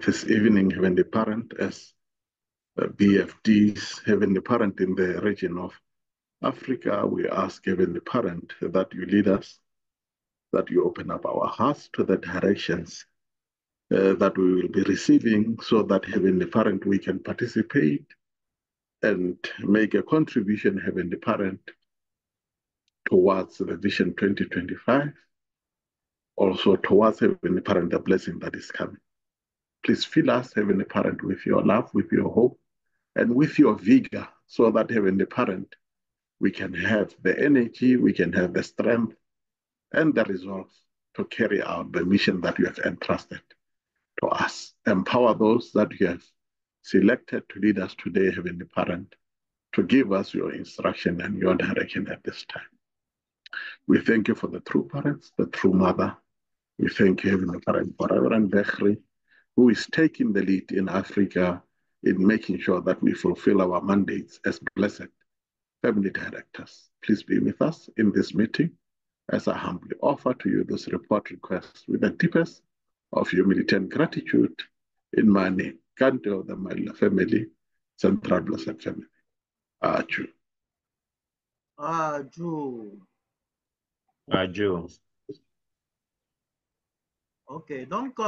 this evening, Heavenly Parent, as BFD's Heavenly Parent in the region of Africa. We ask Heavenly Parent that you lead us, that you open up our hearts to the directions that we will be receiving, so that Heavenly Parent, we can participate and make a contribution, Heavenly Parent, towards the Vision 2025, also towards Heavenly Parent, the blessing that is coming. Please fill us, Heavenly Parent, with your love, with your hope, and with your vigor, so that, Heavenly Parent, we can have the energy, we can have the strength and the resolve to carry out the mission that you have entrusted to us. Empower those that you have selected to lead us today, Heavenly Parent, to give us your instruction and your direction at this time. We thank you for the true parents, the true mother. We thank you, Heavenly Parent, for Reverend Bechri, who is taking the lead in Africa in making sure that we fulfill our mandates as blessed family directors. Please be with us in this meeting as I humbly offer to you this report request with the deepest of humility and gratitude in my name, Country of the Malila family, Central Blessed Family. Adieu. Adieu. Adieu. Ok, donc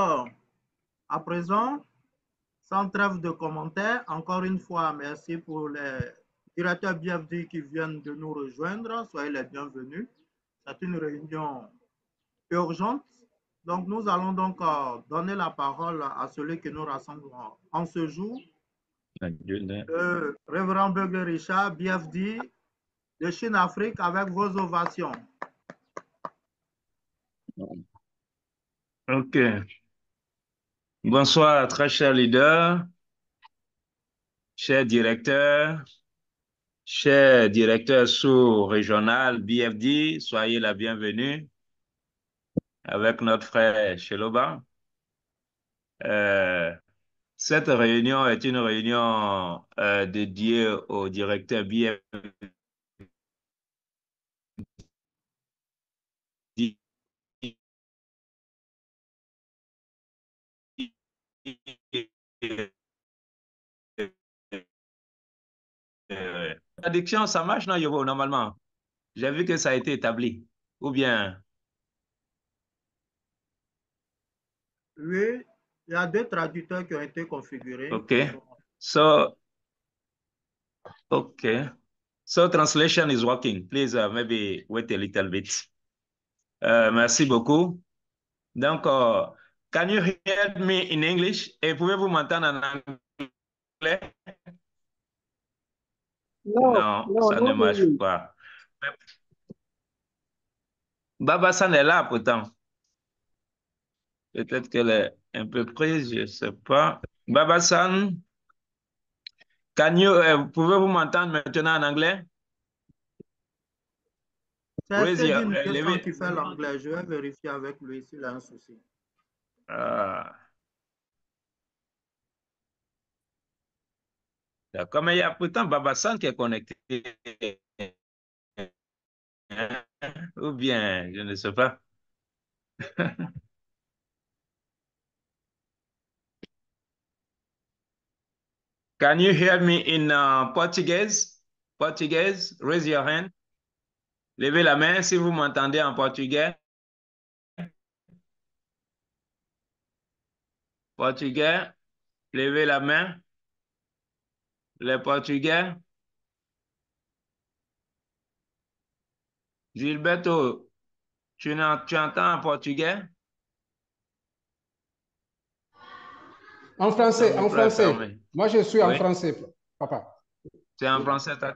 à présent, sans trêve de commentaires, encore une fois, merci pour les directeurs BFD qui viennent de nous rejoindre. Soyez les bienvenus. C'est une réunion urgente. Donc, nous allons donc donner la parole à celui qui nous rassemble en ce jour. Révérend Beugle Richard, BFD de Chine Afrique, avec vos ovations. Ok. Bonsoir, très chers leaders, chers directeurs sous-régional BFD, soyez la bienvenue avec notre frère Sheloba. Cette réunion est une réunion dédiée au directeur BFD Traduction, ça marche, non, Yobo, normalement? J'ai vu que ça a été établi. Ou bien? Oui, il y a 2 traducteurs qui ont été configurés. OK. So translation is working. Please, maybe wait a little bit. Merci beaucoup. Donc, can you hear me in English? Et pouvez-vous m'entendre en anglais? Non, ça ne marche pas. Baba San est là pourtant. Peut-être qu'elle est un peu prise, je ne sais pas. Baba San, pouvez-vous m'entendre maintenant en anglais? C'est Cédine Nguessan qui fait l'anglais. Je vais vérifier avec lui s'il a un souci. D'accord, mais il y a pourtant Babasan qui est connecté. Ou bien, je ne sais pas. Can you hear me in Portuguese? Portuguese, raise your hand. Levez la main si vous m'entendez en portugais. Portugais, levez la main. Les Portugais. Gilberto, tu entends en portugais? En français, en français. Moi, je suis en français, papa. C'est en français, toi,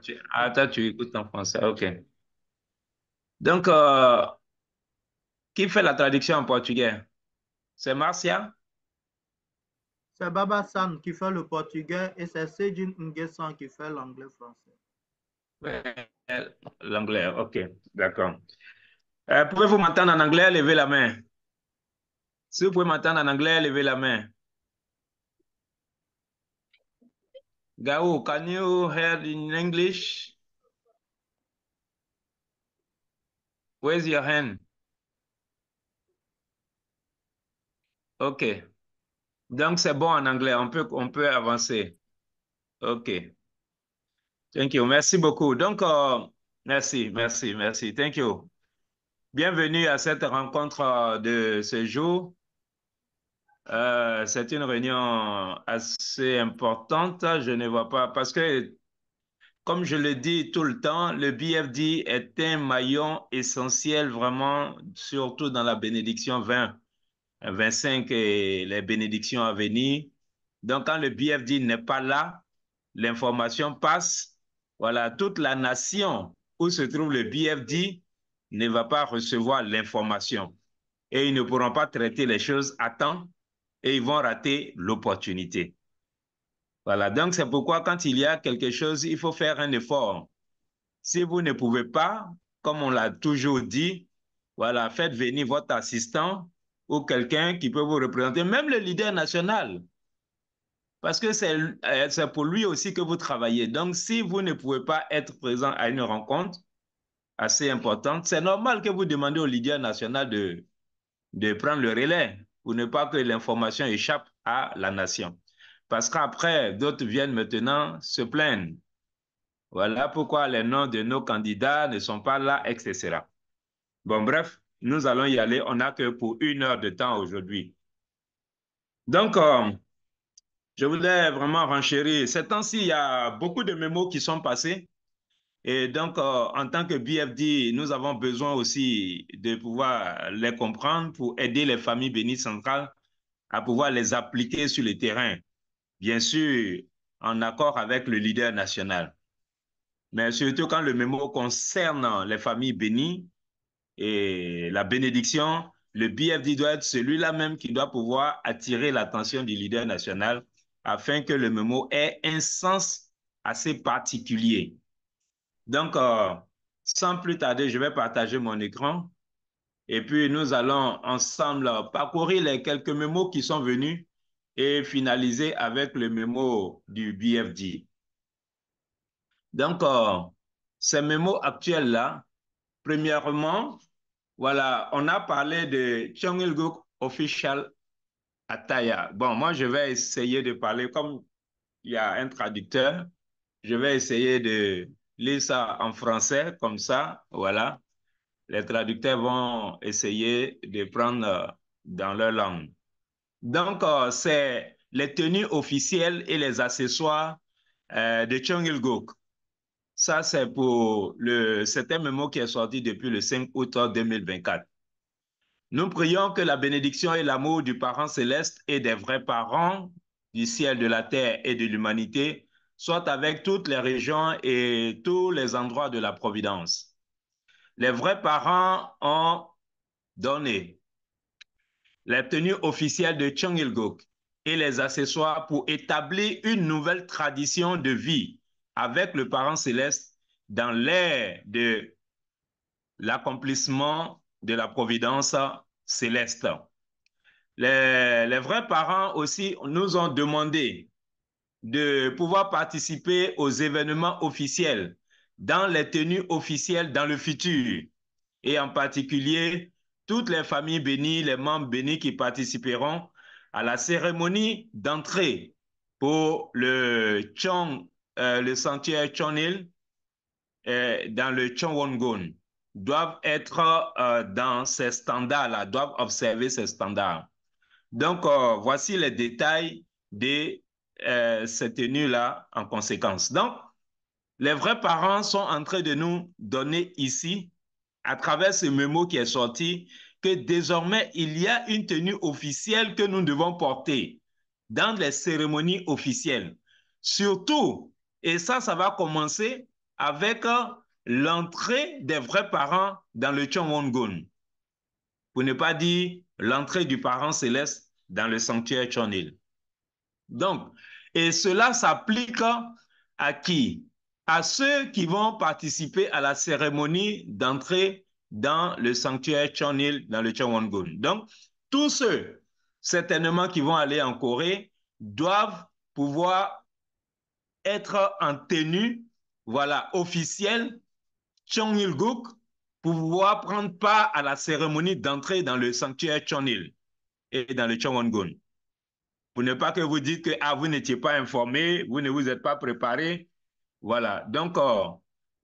tu écoutes en français, ok. Donc, qui fait la traduction en portugais? C'est Marcia? C'est Baba San qui fait le portugais et c'est Cédine Nguessan qui fait l'anglais-français. L'anglais, ok, d'accord. Pouvez-vous m'entendre en anglais? Levez la main. Si vous pouvez m'entendre en anglais, levez la main. Gao, can you hear in English? Where's your hand? Okay. Donc, c'est bon en anglais. On peut avancer. OK. Thank you. Merci beaucoup. Donc, merci. Thank you. Bienvenue à cette rencontre de ce jour. C'est une réunion assez importante. Je ne vois pas, parce que, comme je le dis tout le temps, le BFD est un maillon essentiel vraiment, surtout dans la bénédiction 25 et les bénédictions à venir. Donc, quand le BFD n'est pas là, l'information passe. Voilà, toute la nation où se trouve le BFD ne va pas recevoir l'information. Et ils ne pourront pas traiter les choses à temps et ils vont rater l'opportunité. Voilà, donc c'est pourquoi quand il y a quelque chose, il faut faire un effort. Si vous ne pouvez pas, comme on l'a toujours dit, voilà, faites venir votre assistant ou quelqu'un qui peut vous représenter, même le leader national, parce que c'est pour lui aussi que vous travaillez. Donc, si vous ne pouvez pas être présent à une rencontre assez importante, c'est normal que vous demandez au leader national de prendre le relais pour ne pas que l'information échappe à la nation. Parce qu'après, d'autres viennent maintenant se plaindre. Voilà pourquoi les noms de nos candidats ne sont pas là, etc. Bon, bref, nous allons y aller. On n'a que pour 1 heure de temps aujourd'hui. Donc, je voudrais vraiment renchérir. Ces temps-ci, il y a beaucoup de mémos qui sont passés. Et donc, en tant que BFD, nous avons besoin aussi de pouvoir les comprendre pour aider les familles bénies centrales à pouvoir les appliquer sur le terrain. Bien sûr, en accord avec le leader national. Mais surtout quand le mémo concerne les familles bénies et la bénédiction, le BFD doit être celui-là même qui doit pouvoir attirer l'attention du leader national afin que le mémo ait un sens assez particulier. Donc, sans plus tarder, je vais partager mon écran et puis nous allons ensemble parcourir les quelques mémos qui sont venus et finaliser avec le mémo du BFD. Donc, ces mémos actuels-là, premièrement, voilà, on a parlé de Cheong Il-guk Official Attire. Bon, moi, je vais essayer de parler, comme il y a un traducteur, je vais essayer de lire ça en français, comme ça, voilà. Les traducteurs vont essayer de prendre dans leur langue. Donc, c'est les tenues officielles et les accessoires de Cheong Il-guk. Ça, c'est pour c'est un mémo qui est sorti depuis le 5 août 2024. Nous prions que la bénédiction et l'amour du parent céleste et des vrais parents du ciel, de la terre et de l'humanité soient avec toutes les régions et tous les endroits de la providence. Les vrais parents ont donné les tenues officielles de Cheong Il-guk et les accessoires pour établir une nouvelle tradition de vie avec le parent céleste dans l'ère de l'accomplissement de la providence céleste. Les vrais parents aussi nous ont demandé de pouvoir participer aux événements officiels dans les tenues officielles dans le futur et en particulier toutes les familles bénies, les membres bénis qui participeront à la cérémonie d'entrée pour le sanctuaire Cheong Il dans le Cheong Won-gun doivent être dans ces standards-là, doivent observer ces standards. Donc, voici les détails de ces tenues-là en conséquence. Donc, les vrais parents sont en train de nous donner ici, à travers ce mémo qui est sorti, que désormais, il y a une tenue officielle que nous devons porter dans les cérémonies officielles. Surtout, et ça va commencer avec l'entrée des vrais parents dans le Cheong Won-gun. Pour ne pas dire l'entrée du parent céleste dans le sanctuaire Cheong Il. Donc, et cela s'applique à qui? À ceux qui vont participer à la cérémonie d'entrée dans le sanctuaire Cheong Il, dans le Cheong Won-gun. Donc, tous ceux, certainement, qui vont aller en Corée, doivent pouvoir être en tenue, voilà, officielle, Cheong Il-guk, pour pouvoir prendre part à la cérémonie d'entrée dans le sanctuaire Cheong Il et dans le Cheong Won-gun. pour ne pas que vous dites que ah, vous n'étiez pas informé, vous ne vous êtes pas préparé. Voilà, donc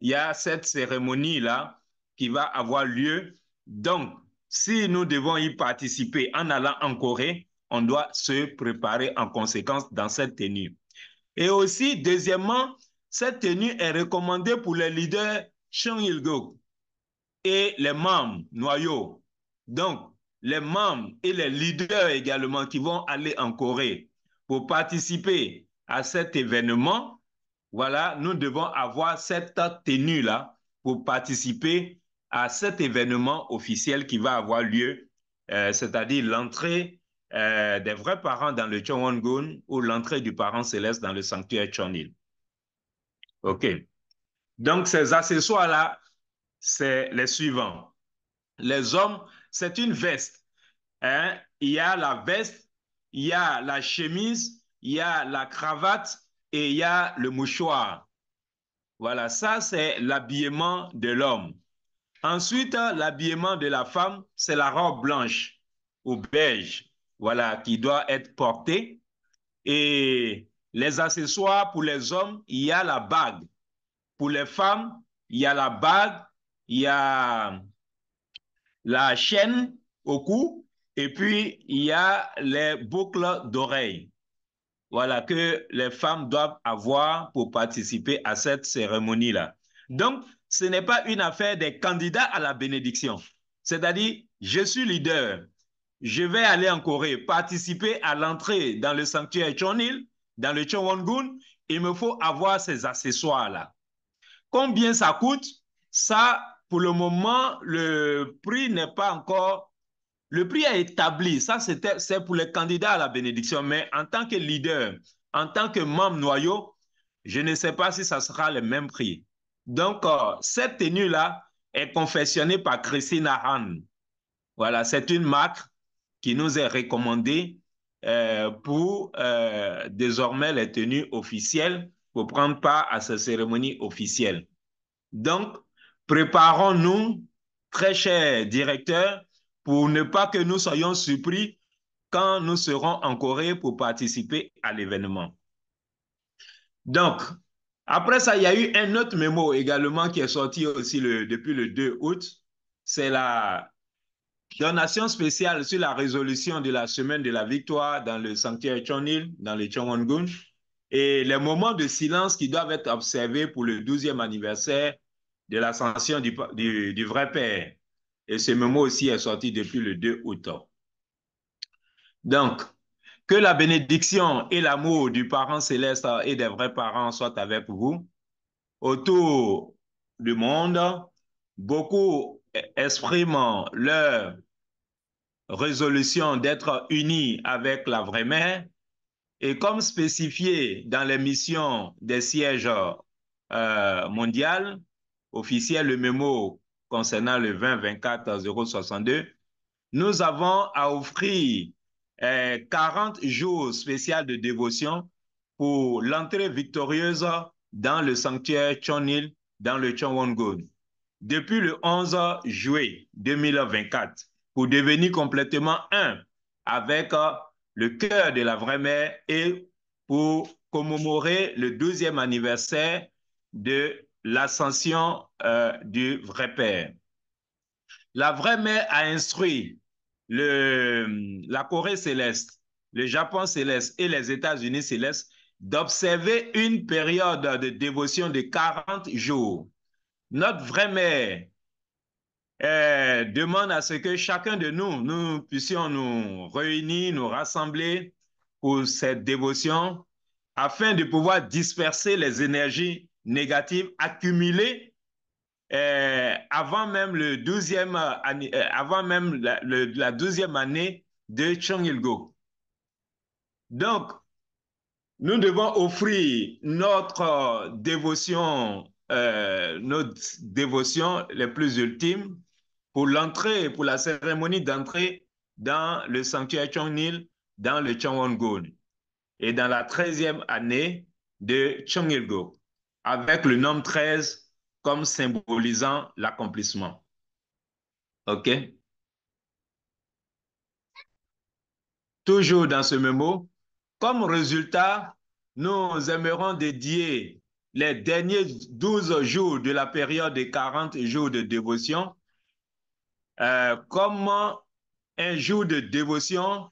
il y a cette cérémonie-là qui va avoir lieu. Donc, si nous devons y participer en allant en Corée, on doit se préparer en conséquence dans cette tenue. Et aussi, deuxièmement, cette tenue est recommandée pour les leaders Chung Il-guk et les membres noyaux. Donc, les membres et les leaders également qui vont aller en Corée pour participer à cet événement, voilà, nous devons avoir cette tenue-là pour participer à cet événement officiel qui va avoir lieu, c'est-à-dire l'entrée des vrais parents dans le Cheonwon-gun ou l'entrée du parent céleste dans le sanctuaire Cheonil. OK. Donc, ces accessoires-là, c'est les suivants. Les hommes, c'est une veste. Hein? Il y a la veste, il y a la chemise, il y a la cravate et il y a le mouchoir. Voilà, ça c'est l'habillement de l'homme. Ensuite, l'habillement de la femme, c'est la robe blanche ou beige, voilà, qui doit être portée. Et les accessoires pour les hommes, il y a la bague. Pour les femmes, il y a la bague, il y a la chaîne au cou, et puis il y a les boucles d'oreilles. Voilà, que les femmes doivent avoir pour participer à cette cérémonie-là. Donc, ce n'est pas une affaire des candidats à la bénédiction. C'est-à-dire, je suis leader, je vais aller en Corée, participer à l'entrée dans le sanctuaire Cheonil, dans le Cheonwon-gun, il me faut avoir ces accessoires-là. Combien ça coûte? Ça, pour le moment, le prix n'est pas encore... Le prix est établi, ça c'est pour les candidats à la bénédiction, mais en tant que leader, en tant que membre noyau, je ne sais pas si ça sera le même prix. Donc, cette tenue-là est confectionnée par Christina Han. Voilà, c'est une marque qui nous est recommandée pour désormais les tenues officielles, pour prendre part à ces cérémonies officielles. Donc, préparons-nous, très chers directeurs, pour ne pas que nous soyons surpris quand nous serons en Corée pour participer à l'événement. Donc, après ça, il y a eu un autre mémo également qui est sorti aussi depuis le 2 août. C'est la donation spéciale sur la résolution de la semaine de la victoire dans le sanctuaire Cheonil, dans le Cheonwon-gun, et les moments de silence qui doivent être observés pour le 12e anniversaire de l'ascension du vrai Père. Et ce mémo aussi est sorti depuis le 2 août. Donc, que la bénédiction et l'amour du parent céleste et des vrais parents soient avec vous. Autour du monde, beaucoup expriment leur résolution d'être unis avec la vraie mère. Et comme spécifié dans les missions des sièges mondiaux, officiels, le mémo concernant le 20-24-062, nous avons à offrir 40 jours spéciaux de dévotion pour l'entrée victorieuse dans le sanctuaire Cheonil, dans le Cheonwon-gun, depuis le 11 juillet 2024, pour devenir complètement un avec le cœur de la vraie mère et pour commémorer le 12e anniversaire de l'ascension du vrai Père. La vraie mère a instruit la Corée céleste, le Japon céleste et les États-Unis célestes d'observer une période de dévotion de 40 jours. Notre vraie mère demande à ce que chacun de nous puissions nous réunir, nous rassembler pour cette dévotion afin de pouvoir disperser les énergies négatives accumulées avant même le 12e avant même la 12e année de Chung Il-guk. Donc, nous devons offrir notre dévotion, nos dévotions les plus ultimes pour l'entrée, pour la cérémonie d'entrée dans le sanctuaire Cheonil, dans le Cheonwon-gun, et dans la 13e année de Chung Il-guk, avec le nombre 13 comme symbolisant l'accomplissement. OK? Toujours dans ce mémo, comme résultat, nous aimerons dédier les derniers 12 jours de la période des 40 jours de dévotion comme un jour de dévotion,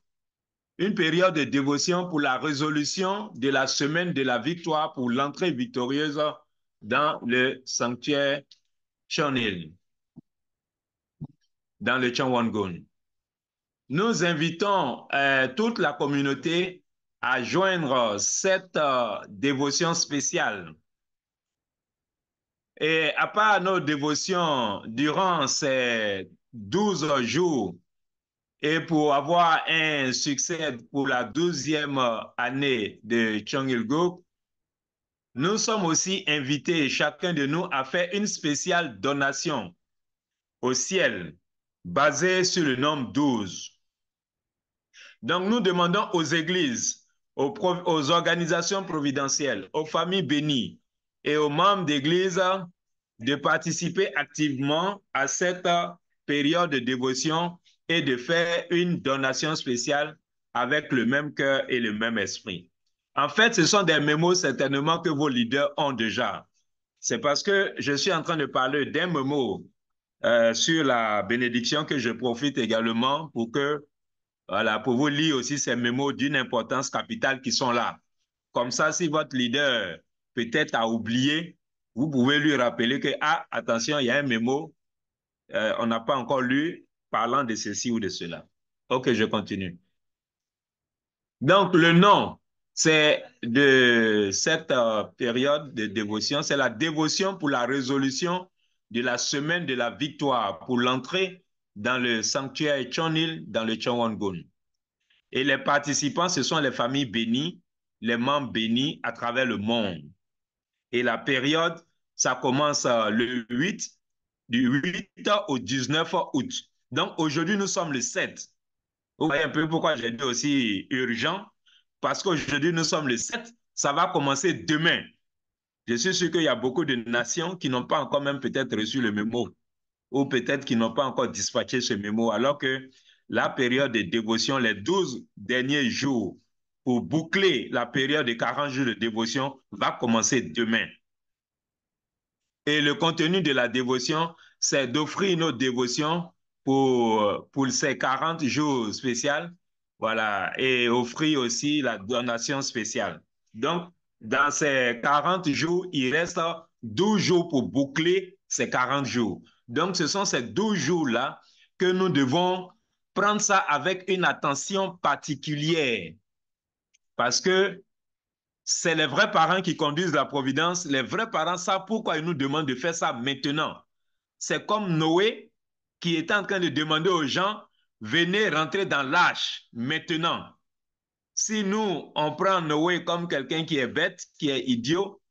une période de dévotion pour la résolution de la semaine de la victoire pour l'entrée victorieuse dans le sanctuaire Chonil, dans le Chonwangon. Nous invitons toute la communauté à joindre cette dévotion spéciale. Et à part nos dévotions durant ces 12 jours, et pour avoir un succès pour la 12e année de Cheongilguk, nous sommes aussi invités, chacun de nous, à faire une spéciale donation au ciel, basée sur le nombre 12. Donc, nous demandons aux églises, aux organisations providentielles, aux familles bénies et aux membres d'église de participer activement à cette période de dévotion et de faire une donation spéciale avec le même cœur et le même esprit. En fait, ce sont des mémos certainement que vos leaders ont déjà. C'est parce que je suis en train de parler d'un mémo sur la bénédiction que je profite également pour que, voilà, pour vous lire aussi ces mémos d'une importance capitale qui sont là. Comme ça, si votre leader peut-être a oublié, vous pouvez lui rappeler que, ah, attention, il y a un mémo, on n'a pas encore lu parlant de ceci ou de cela. Ok, je continue. Donc, le nom, c'est de cette période de dévotion, c'est la dévotion pour la résolution de la semaine de la victoire pour l'entrée dans le sanctuaire Chonil, dans le Chonwangon. Et les participants, ce sont les familles bénies, les membres bénis à travers le monde. Et la période, ça commence le 8, du 8 au 19 août. Donc, aujourd'hui, nous sommes le 7. Vous voyez un peu pourquoi j'ai dit aussi urgent, parce qu'aujourd'hui, nous sommes le 7. Ça va commencer demain. Je suis sûr qu'il y a beaucoup de nations qui n'ont pas encore même peut-être reçu le mémo, ou peut-être qui n'ont pas encore dispatché ce mémo, alors que la période de dévotion, les 12 derniers jours, pour boucler la période de 40 jours de dévotion, va commencer demain. Et le contenu de la dévotion, c'est d'offrir notre dévotion pour ces 40 jours spéciaux, voilà, et offrir aussi la donation spéciale. Donc, dans ces 40 jours, il reste 12 jours pour boucler ces 40 jours. Donc, ce sont ces 12 jours-là que nous devons prendre ça avec une attention particulière. Parce que c'est les vrais parents qui conduisent la providence. Les vrais parents savent pourquoi ils nous demandent de faire ça maintenant. C'est comme Noé qui est en train de demander aux gens, venez rentrer dans l'arche maintenant. Si nous, on prend Noé comme quelqu'un qui est bête, qui est idiot,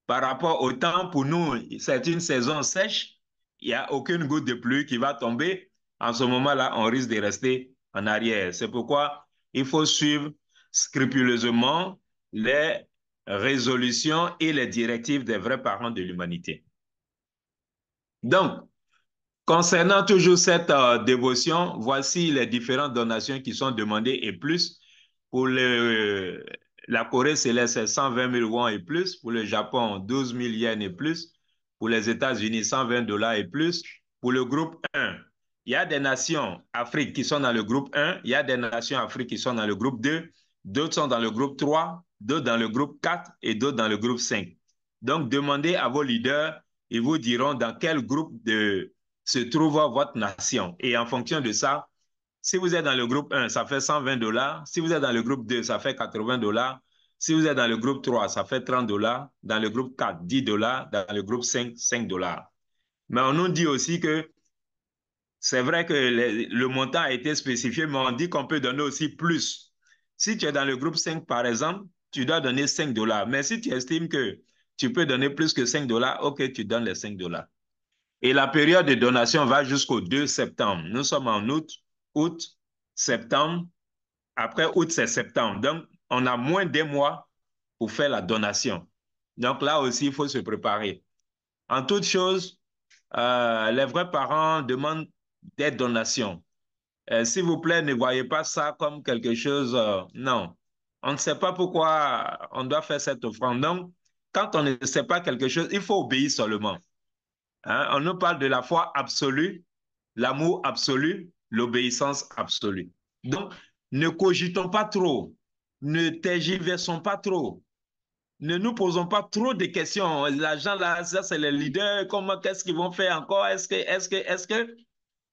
par rapport au temps, pour nous, c'est une saison sèche, il n'y a aucune goutte de pluie qui va tomber. En ce moment-là, on risque de rester en arrière. C'est pourquoi il faut suivre scrupuleusement les résolutions et les directives des vrais parents de l'humanité. Donc, concernant toujours cette dévotion, voici les différentes donations qui sont demandées et plus. Pour la Corée céleste, c'est 120 000 won et plus. Pour le Japon, 12 000 yens et plus. Pour les États-Unis, 120 $ et plus. Pour le groupe 1, il y a des nations Afrique qui sont dans le groupe 1, il y a des nations Afrique qui sont dans le groupe 2, d'autres sont dans le groupe 3, d'autres dans le groupe 4 et d'autres dans le groupe 5. Donc, demandez à vos leaders, ils vous diront dans quel groupe se trouve votre nation. Et en fonction de ça, si vous êtes dans le groupe 1, ça fait 120 $. Si vous êtes dans le groupe 2, ça fait 80 $. Si vous êtes dans le groupe 3, ça fait 30 $. Dans le groupe 4, 10 $. Dans le groupe 5, 5 $. Mais on nous dit aussi que c'est vrai que le montant a été spécifié, mais on dit qu'on peut donner aussi plus. Si tu es dans le groupe 5, par exemple, tu dois donner 5 $. Mais si tu estimes que tu peux donner plus que 5 $, ok, tu donnes les 5 $. Et la période de donation va jusqu'au 2 septembre. Nous sommes en août, septembre. Après août, c'est septembre. Donc, on a moins d'un mois pour faire la donation. Donc là aussi, il faut se préparer. En toute chose, les vrais parents demandent des donations. S'il vous plaît, ne voyez pas ça comme quelque chose... non. On ne sait pas pourquoi on doit faire cette offrande. Donc, quand on ne sait pas quelque chose, il faut obéir seulement. Hein? On nous parle de la foi absolue, l'amour absolu, l'obéissance absolue. Donc, ne cogitons pas trop, ne tergiversons pas trop, ne nous posons pas trop de questions. Les gens là, ça c'est les leaders, comment, qu'est-ce qu'ils vont faire encore? Est-ce que...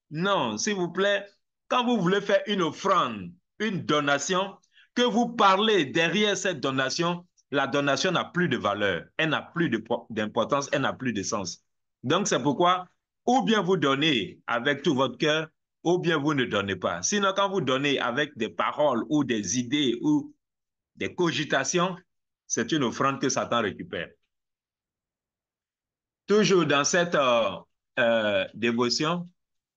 Non, s'il vous plaît, quand vous voulez faire une offrande, une donation, que vous parlez derrière cette donation, la donation n'a plus de valeur, elle n'a plus d'importance, elle n'a plus de sens. Donc c'est pourquoi, ou bien vous donnez avec tout votre cœur, ou bien vous ne donnez pas. Sinon, quand vous donnez avec des paroles ou des idées ou des cogitations, c'est une offrande que Satan récupère. Toujours dans cette dévotion,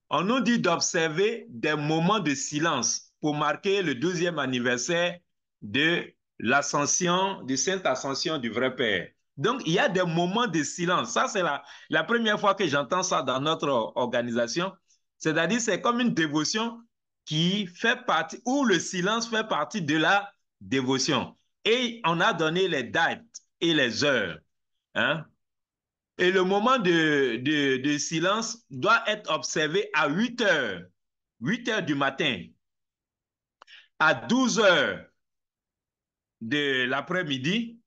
on nous dit d'observer des moments de silence pour marquer le 12e anniversaire de l'ascension, de Sainte Ascension du vrai Père. Donc, il y a des moments de silence. Ça, c'est la première fois que j'entends ça dans notre organisation. C'est-à-dire, c'est comme une dévotion qui fait partie, où le silence fait partie de la dévotion. Et on a donné les dates et les heures. Hein? Et le moment de silence doit être observé à 8 heures, 8 heures du matin, à 12 heures de l'après-midi,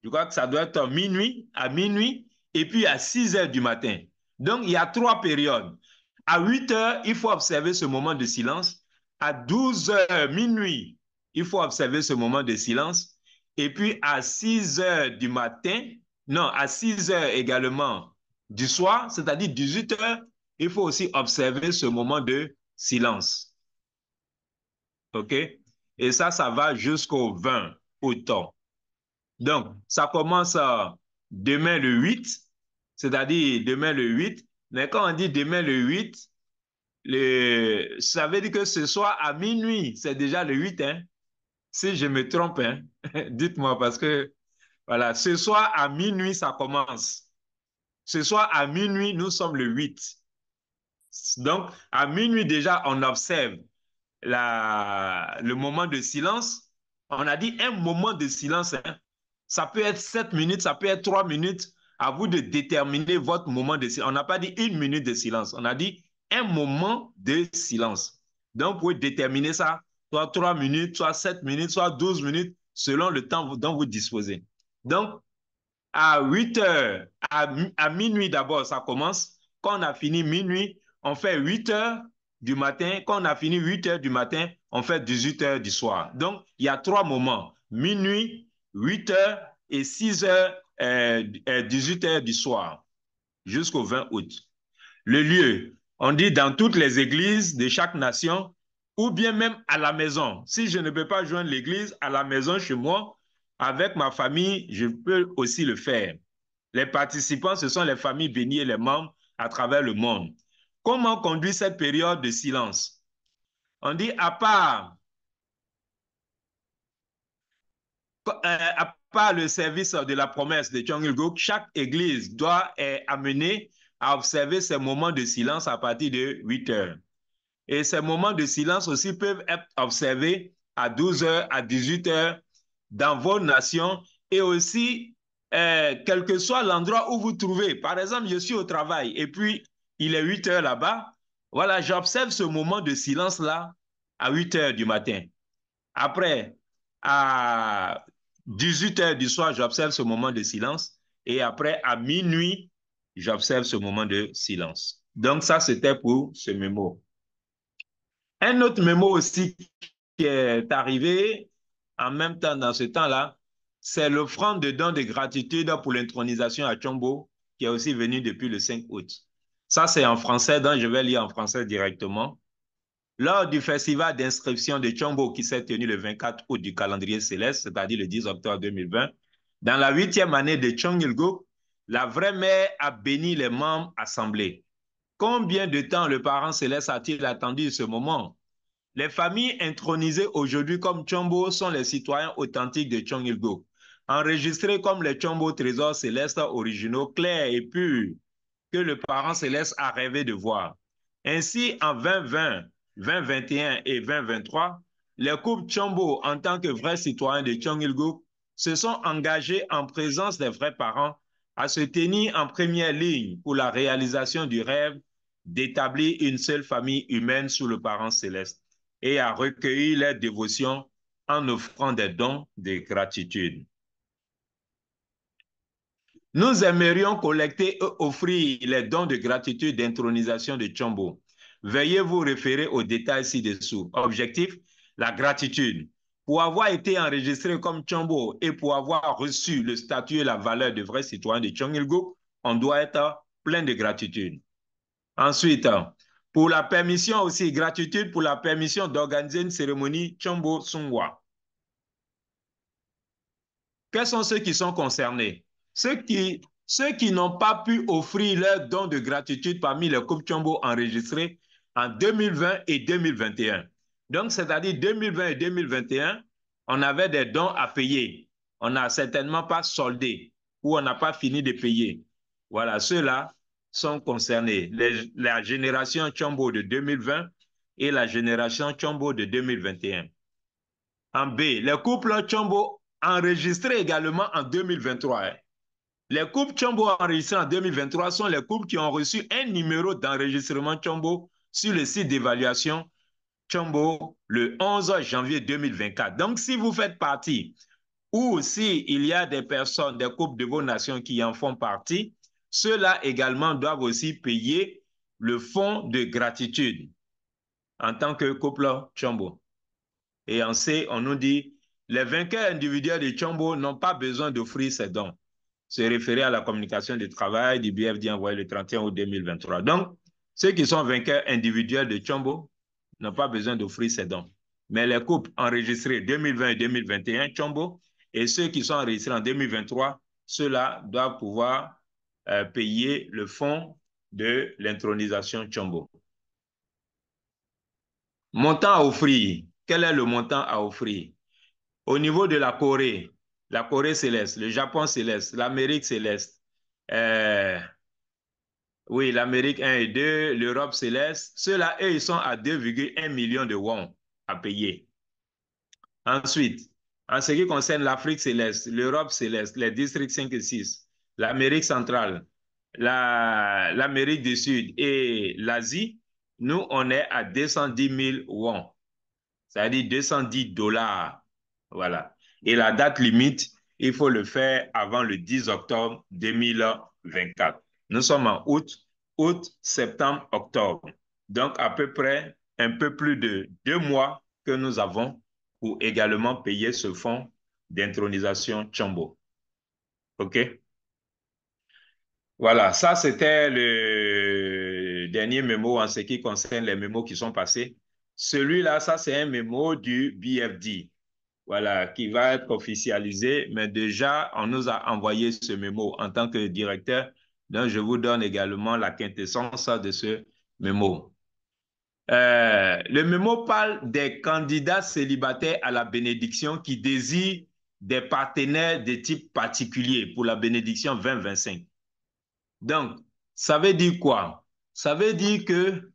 je crois que ça doit être à minuit, et puis à 6 heures du matin. Donc, il y a 3 périodes. À 8 heures, il faut observer ce moment de silence. À 12 heures, minuit, il faut observer ce moment de silence. Et puis à 6 heures du matin, non, à 6 heures également du soir, c'est-à-dire 18 heures, il faut aussi observer ce moment de silence. OK? Et ça va jusqu'au 20 août. Donc, ça commence demain le 8, c'est-à-dire demain le 8. Mais quand on dit demain le 8, ça veut dire que ce soir à minuit, c'est déjà le 8, hein? Si je me trompe, hein? Dites-moi parce que, voilà, ce soir à minuit, ça commence. Ce soir à minuit, nous sommes le 8. Donc, à minuit déjà, on observe le moment de silence. On a dit un moment de silence, hein? Ça peut être 7 minutes, ça peut être 3 minutes. À vous de déterminer votre moment de silence. On n'a pas dit 1 minute de silence, on a dit un moment de silence. Donc, vous pouvez déterminer ça, soit 3 minutes, soit 7 minutes, soit 12 minutes, selon le temps dont vous disposez. Donc, à 8 heures, à minuit d'abord, ça commence. Quand on a fini minuit, on fait 8 heures du matin. Quand on a fini 8 heures du matin, on fait 18 heures du soir. Donc, il y a 3 moments. Minuit, 8 heures et 6 heures, 18 heures du soir, jusqu'au 20 août. Le lieu, on dit dans toutes les églises de chaque nation, ou bien même à la maison. Si je ne peux pas joindre l'église, à la maison chez moi, avec ma famille, je peux aussi le faire. Les participants, ce sont les familles bénies et les membres à travers le monde. Comment conduire cette période de silence? On dit à part le service de la promesse de Cheong Il-guk, chaque église doit être amenée à observer ces moments de silence à partir de 8 heures. Et ces moments de silence aussi peuvent être observés à 12 heures, à 18 heures dans vos nations et aussi, quel que soit l'endroit où vous trouvez. Par exemple, je suis au travail et puis il est 8 heures là-bas. Voilà, j'observe ce moment de silence-là à 8 heures du matin. Après, à 18 heures du soir, j'observe ce moment de silence. Et après, à minuit, j'observe ce moment de silence. Donc, ça, c'était pour ce mémo. Un autre mémo aussi qui est arrivé en même temps dans ce temps-là, c'est l'offrande de don de gratitude pour l'intronisation à Tchombo, qui est aussi venu depuis le 5 août. Ça, c'est en français, donc je vais lire en français directement. Lors du festival d'inscription de Tchombo qui s'est tenu le 24 août du calendrier céleste, c'est-à-dire le 10 octobre 2020, dans la 8e année de Cheong Il-guk, la vraie mère a béni les membres assemblés. Combien de temps le parent céleste a-t-il attendu ce moment? Les familles intronisées aujourd'hui comme Tchombo sont les citoyens authentiques de Cheong Il-guk, enregistrés comme les Tchombo trésors célestes originaux, clairs et purs, que le parent céleste a rêvé de voir. Ainsi, en 2020, 2021 et 2023, les couples Tchombo, en tant que vrais citoyens de Tchong-Il-Guk, se sont engagés en présence des vrais parents à se tenir en première ligne pour la réalisation du rêve d'établir une seule famille humaine sous le parent céleste et à recueillir leur dévotion en offrant des dons de gratitude. Nous aimerions collecter et offrir les dons de gratitude d'intronisation de Tchombo. Veuillez vous référer aux détails ci-dessous. Objectif, la gratitude. Pour avoir été enregistré comme Tchombo et pour avoir reçu le statut et la valeur de vrai citoyen de Tchong-Il-Guk, on doit être plein de gratitude. Ensuite, pour la permission aussi, gratitude pour la permission d'organiser une cérémonie Tchombo Sungwa. Quels sont ceux qui sont concernés? Ceux qui n'ont pas pu offrir leur don de gratitude parmi les couples Tchombo enregistrés en 2020 et 2021. Donc, c'est-à-dire 2020 et 2021, on avait des dons à payer. On n'a certainement pas soldé ou on n'a pas fini de payer. Voilà, ceux-là sont concernés. La génération Tchombo de 2020 et la génération Tchombo de 2021. En B, les couples Tchombo enregistrés également en 2023. Les couples Tchombo enregistrés en 2023 sont les couples qui ont reçu un numéro d'enregistrement Tchombo sur le site d'évaluation Tchombo le 11 janvier 2024. Donc, si vous faites partie ou s'il y a des personnes, des couples de vos nations qui en font partie, ceux-là également doivent aussi payer le fonds de gratitude en tant que couple Tchombo. Et en C, on nous dit, les vainqueurs individuels de Tchombo n'ont pas besoin d'offrir ces dons. Se référer à la communication de travail du BFD envoyé le 31 août 2023. Donc, ceux qui sont vainqueurs individuels de Tchombo n'ont pas besoin d'offrir ces dons. Mais les couples enregistrés 2020 et 2021, Tchombo, et ceux qui sont enregistrés en 2023, ceux-là doivent pouvoir payer le fonds de l'intronisation Tchombo. Montant à offrir. Quel est le montant à offrir? Au niveau de la Corée céleste, le Japon céleste, l'Amérique céleste, oui, l'Amérique 1 et 2, l'Europe céleste, ceux-là, eux, ils sont à 2,1 millions de won à payer. Ensuite, en ce qui concerne l'Afrique céleste, l'Europe céleste, les districts 5 et 6, l'Amérique centrale, l'Amérique du Sud et l'Asie, nous, on est à 210 000 won, c'est-à-dire 210 $. Voilà. Et la date limite, il faut le faire avant le 10 octobre 2024. Nous sommes en août, septembre, octobre. Donc, à peu près un peu plus de 2 mois que nous avons pour également payer ce fonds d'intronisation Tchombo. OK? Voilà, ça c'était le dernier mémo en ce qui concerne les mémos qui sont passés. Celui-là, ça c'est un mémo du BFD. Voilà, qui va être officialisé, mais déjà, on nous a envoyé ce mémo en tant que directeur, donc je vous donne également la quintessence de ce mémo. Le mémo parle des candidats célibataires à la bénédiction qui désirent des partenaires de type particulier pour la bénédiction 2025. Donc, ça veut dire quoi? Ça veut dire que,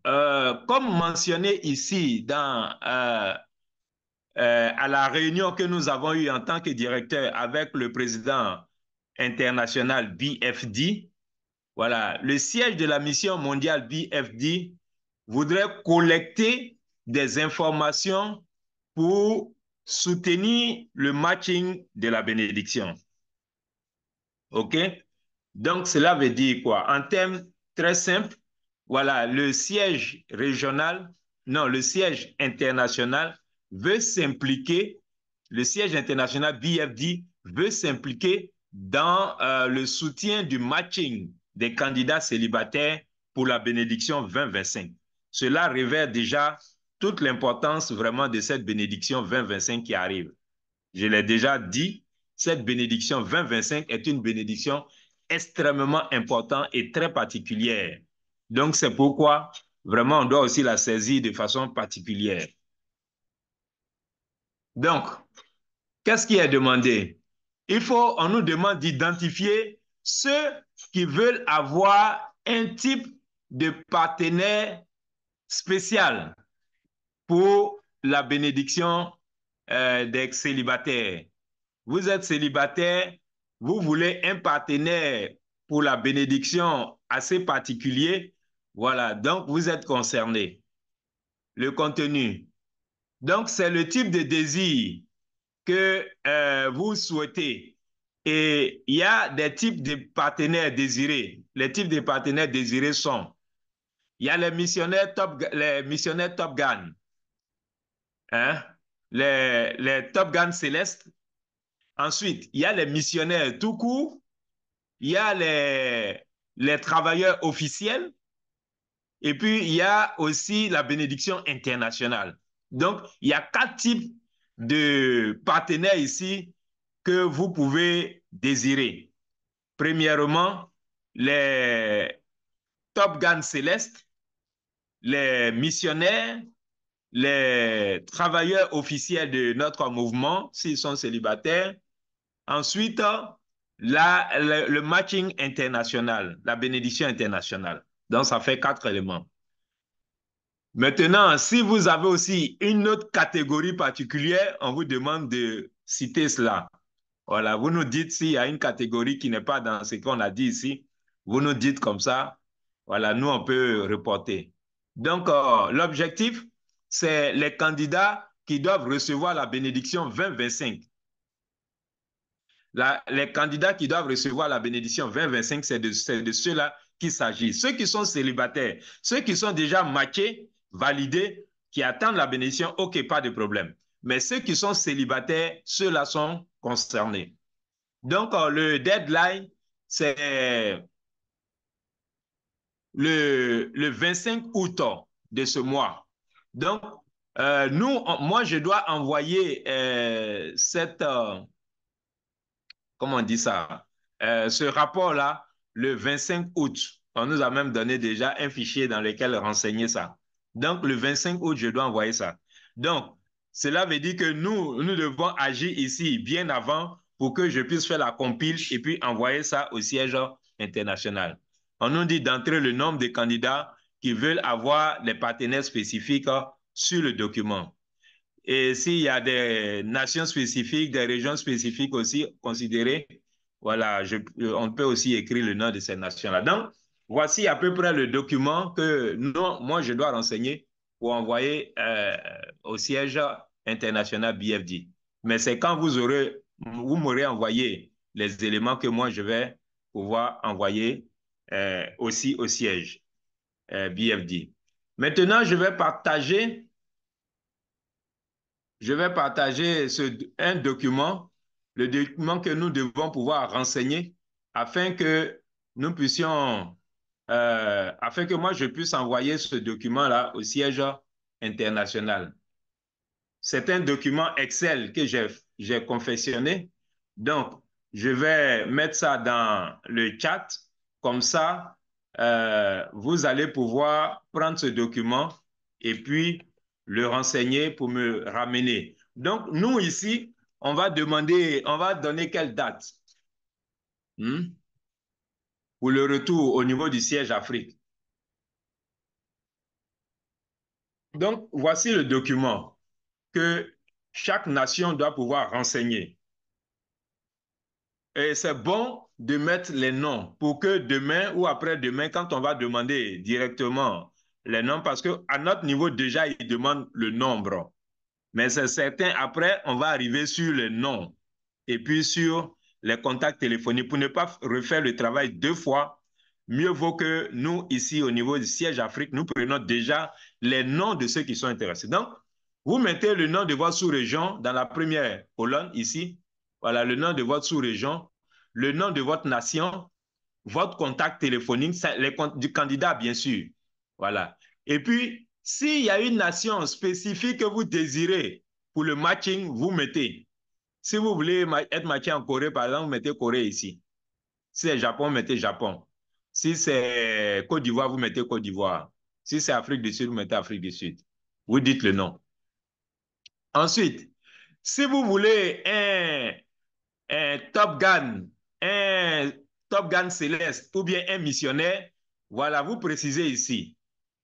comme mentionné ici dans... à la réunion que nous avons eue en tant que directeur avec le président international BFD, voilà, le siège de la mission mondiale BFD voudrait collecter des informations pour soutenir le matching de la bénédiction. OK? Donc, cela veut dire quoi? En termes très simples, voilà, le siège régional, non, le siège international veut s'impliquer, le siège international BFD veut s'impliquer dans le soutien du matching des candidats célibataires pour la bénédiction 2025. Cela révèle déjà toute l'importance vraiment de cette bénédiction 2025 qui arrive. Je l'ai déjà dit, cette bénédiction 2025 est une bénédiction extrêmement importante et très particulière. Donc, c'est pourquoi vraiment on doit aussi la saisir de façon particulière. Donc, qu'est-ce qui est demandé? On nous demande d'identifier ceux qui veulent avoir un type de partenaire spécial pour la bénédiction des célibataires. Vous êtes célibataire, vous voulez un partenaire pour la bénédiction assez particulier, voilà, donc vous êtes concerné. Le contenu. Donc, c'est le type de désir que vous souhaitez. Et il y a des types de partenaires désirés. Les types de partenaires désirés sont, il y a les missionnaires Top Gun, hein? Les Top Gun célestes. Ensuite, il y a les missionnaires tout court. Il y a les travailleurs officiels. Et puis, il y a aussi la bénédiction internationale. Donc, il y a 4 types de partenaires ici que vous pouvez désirer. Premièrement, les Top Gun célestes, les missionnaires, les travailleurs officiels de notre mouvement, s'ils sont célibataires. Ensuite, le matching international, la bénédiction internationale. Donc, ça fait 4 éléments. Maintenant, si vous avez aussi une autre catégorie particulière, on vous demande de citer cela. Voilà, vous nous dites s'il y a une catégorie qui n'est pas dans ce qu'on a dit ici. Vous nous dites comme ça. Voilà, nous, on peut reporter. Donc, l'objectif, c'est les candidats qui doivent recevoir la bénédiction 2025. Les candidats qui doivent recevoir la bénédiction 2025, c'est de ceux-là qu'il s'agit. Ceux qui sont célibataires, ceux qui sont déjà matchés, validés, qui attendent la bénédiction, OK, pas de problème. Mais ceux qui sont célibataires, ceux-là sont concernés. Donc, le deadline, c'est le 25 août de ce mois. Donc, moi, je dois envoyer comment on dit ça, ce rapport-là, le 25 août. On nous a même donné déjà un fichier dans lequel renseigner ça. Donc, le 25 août, je dois envoyer ça. Donc, cela veut dire que nous devons agir ici bien avant pour que je puisse faire la compile et puis envoyer ça au siège international. On nous dit d'entrer le nombre de candidats qui veulent avoir les partenaires spécifiques sur le document. Et s'il y a des nations spécifiques, des régions spécifiques aussi considérées, voilà, on peut aussi écrire le nom de ces nations-là. Donc, voici à peu près le document que moi, je dois renseigner pour envoyer au siège international BFD. Mais c'est quand vous m'aurez envoyé les éléments que moi, je vais pouvoir envoyer aussi au siège BFD. Maintenant, je vais partager un document, le document que nous devons pouvoir renseigner afin que nous puissions, afin que moi je puisse envoyer ce document-là au siège international. C'est un document Excel que j'ai confectionné. Donc, je vais mettre ça dans le chat. Comme ça, vous allez pouvoir prendre ce document et puis le renseigner pour me ramener. Donc, nous ici, on va donner quelle date pour le retour au niveau du siège Afrique. Donc, voici le document que chaque nation doit pouvoir renseigner. Et c'est bon de mettre les noms pour que demain ou après-demain, quand on va demander directement les noms, parce qu'à notre niveau, déjà, ils demandent le nombre. Mais c'est certain, après, on va arriver sur les noms et puis sur les contacts téléphoniques. Pour ne pas refaire le travail 2 fois, mieux vaut que nous, ici, au niveau du siège Afrique, nous prenons déjà les noms de ceux qui sont intéressés. Donc, vous mettez le nom de votre sous-région dans la première colonne, ici. Voilà, le nom de votre sous-région, le nom de votre nation, votre contact téléphonique, du candidat, bien sûr. Voilà. Et puis, s'il y a une nation spécifique que vous désirez pour le matching, vous mettez. Si vous voulez être matché en Corée, par exemple, vous mettez Corée ici. Si c'est Japon, vous mettez Japon. Si c'est Côte d'Ivoire, vous mettez Côte d'Ivoire. Si c'est Afrique du Sud, vous mettez Afrique du Sud. Vous dites le nom. Ensuite, si vous voulez un Top Gun céleste ou bien un missionnaire, voilà, vous précisez ici.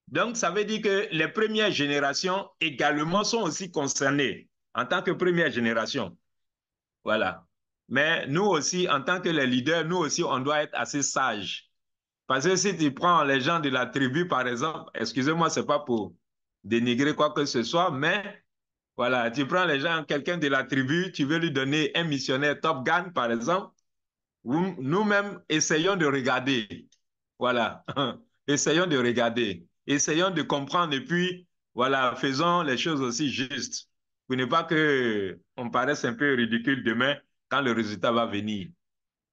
Donc, ça veut dire que les premières générations également sont aussi concernées en tant que première génération. Voilà. Mais nous aussi, en tant que les leaders, nous aussi, on doit être assez sages. Parce que si tu prends les gens de la tribu, par exemple, excusez-moi, ce n'est pas pour dénigrer quoi que ce soit, mais voilà, tu prends les gens, quelqu'un de la tribu, tu veux lui donner un missionnaire Top Gun, par exemple, nous-mêmes, essayons de regarder. Voilà, essayons de regarder, essayons de comprendre et puis, voilà, faisons les choses aussi justes. Pour ne pas qu'on paraisse un peu ridicule demain quand le résultat va venir.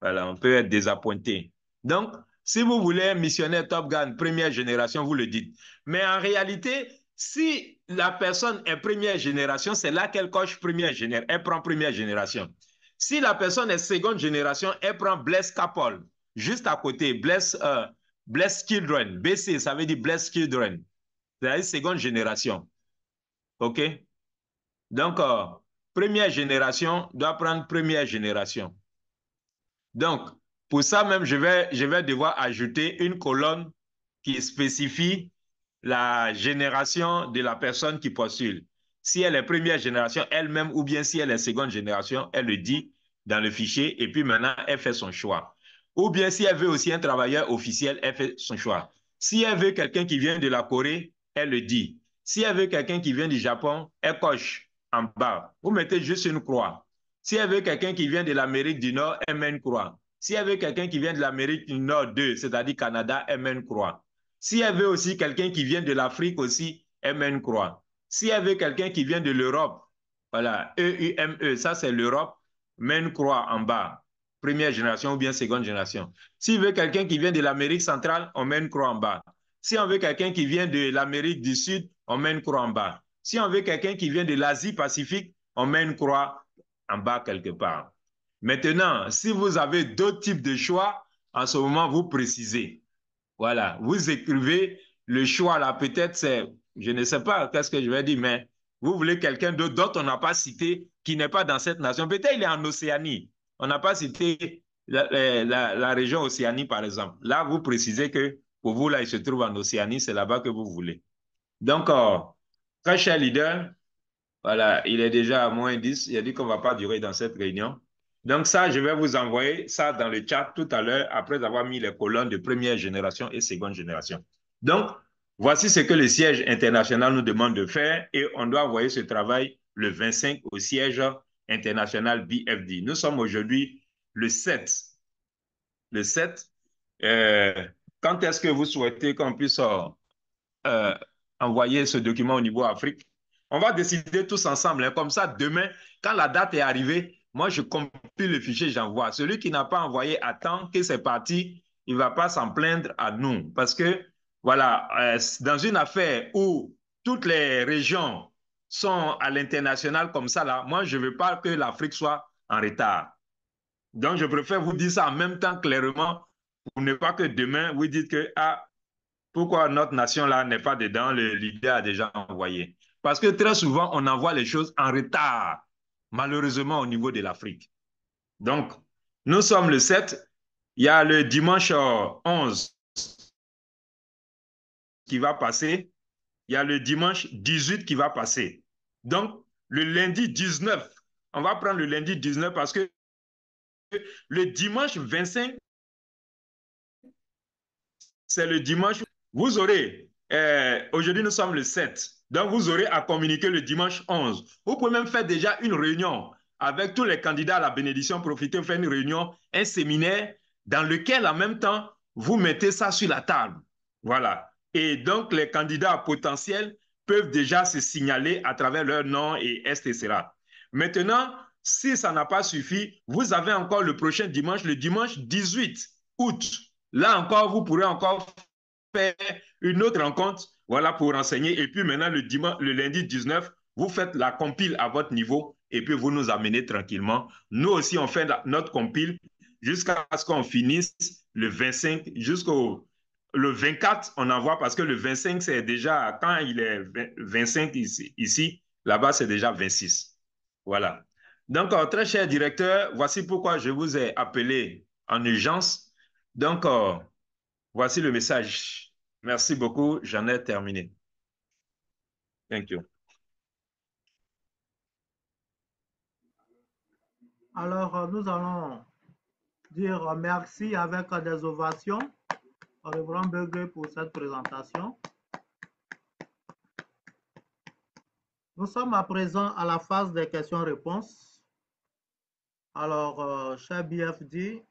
Voilà, on peut être désappointé. Donc, si vous voulez un missionnaire Top Gun, première génération, vous le dites. Mais en réalité, si la personne est première génération, c'est là qu'elle coche première génération, elle prend première génération. Si la personne est seconde génération, elle prend Bless Couple, juste à côté, Bless Children, BC, ça veut dire Bless Children. C'est la seconde génération. OK? Donc, première génération doit prendre première génération. Donc, pour ça même, je vais devoir ajouter une colonne qui spécifie la génération de la personne qui postule. Si elle est première génération elle-même ou bien si elle est seconde génération, elle le dit dans le fichier et puis maintenant, elle fait son choix. Ou bien si elle veut aussi un travailleur officiel, elle fait son choix. Si elle veut quelqu'un qui vient de la Corée, elle le dit. Si elle veut quelqu'un qui vient du Japon, elle coche en bas. Vous mettez juste une croix. Si elle veut quelqu'un qui vient de l'Amérique du Nord, elle met une croix. Si elle veut quelqu'un qui vient de l'Amérique du Nord 2, c'est-à-dire Canada, elle met une croix. Si elle veut aussi quelqu'un qui vient de l'Afrique aussi, elle met une croix. Si elle veut quelqu'un qui vient de l'Europe, voilà, EUME, ça c'est l'Europe, met une croix en bas. Première génération ou bien seconde génération. Si on veut quelqu'un qui vient de l'Amérique centrale, on met une croix en bas. Si on veut quelqu'un qui vient de l'Amérique du Sud, on met une croix en bas. Si on veut quelqu'un qui vient de l'Asie-Pacifique, on met une croix en bas quelque part. Maintenant, si vous avez d'autres types de choix, en ce moment, vous précisez. Voilà, vous écrivez le choix là, peut-être c'est, je ne sais pas qu'est-ce que je vais dire, mais vous voulez quelqu'un d'autre on n'a pas cité, qui n'est pas dans cette nation. Peut-être il est en Océanie. On n'a pas cité la région Océanie, par exemple. Là, vous précisez que pour vous, là, il se trouve en Océanie, c'est là-bas que vous voulez. Donc, très cher leader, voilà, il est déjà à -10. Il a dit qu'on ne va pas durer dans cette réunion. Donc ça, je vais vous envoyer ça dans le chat tout à l'heure, après avoir mis les colonnes de première génération et seconde génération. Donc, voici ce que le siège international nous demande de faire et on doit envoyer ce travail le 25 au siège international BFD. Nous sommes aujourd'hui le 7. Le 7. Quand est-ce que vous souhaitez qu'on puisse envoyer ce document au niveau Afrique? On va décider tous ensemble. Hein. Comme ça, demain, quand la date est arrivée, moi, je compile le fichier, j'envoie. Celui qui n'a pas envoyé à temps que c'est parti, il ne va pas s'en plaindre à nous. Parce que, voilà, dans une affaire où toutes les régions sont à l'international comme ça, là, moi, je ne veux pas que l'Afrique soit en retard. Donc, je préfère vous dire ça en même temps clairement pour ne pas que demain, vous dites que, ah, pourquoi notre nation-là n'est pas dedans, le leader a déjà envoyé. Parce que très souvent, on envoie les choses en retard, malheureusement au niveau de l'Afrique. Donc, nous sommes le 7, il y a le dimanche 11 qui va passer, il y a le dimanche 18 qui va passer. Donc, le lundi 19, on va prendre le lundi 19 parce que le dimanche 25, c'est le dimanche. Vous aurez, aujourd'hui nous sommes le 7, donc vous aurez à communiquer le dimanche 11. Vous pouvez même faire déjà une réunion avec tous les candidats à la bénédiction, profitez, faire une réunion, un séminaire dans lequel en même temps, vous mettez ça sur la table. Voilà. Et donc les candidats potentiels peuvent déjà se signaler à travers leur nom et etc. Maintenant, si ça n'a pas suffi, vous avez encore le prochain dimanche, le dimanche 18 août. Là encore, vous pourrez encore faire une autre rencontre, voilà, pour renseigner. Et puis maintenant, le lundi 19, vous faites la compile à votre niveau et puis vous nous amenez tranquillement. Nous aussi, on fait notre compile jusqu'à ce qu'on finisse le 25, jusqu'au le 24, on envoie parce que le 25, c'est déjà, quand il est 25 ici, là-bas, c'est déjà 26. Voilà. Donc, très cher directeur, voici pourquoi je vous ai appelé en urgence. Donc, voici le message. Merci beaucoup, j'en ai terminé. Thank you. Alors, nous allons dire merci avec des ovations au révérend Begré pour cette présentation. Nous sommes à présent à la phase des questions-réponses. Alors, cher BFD,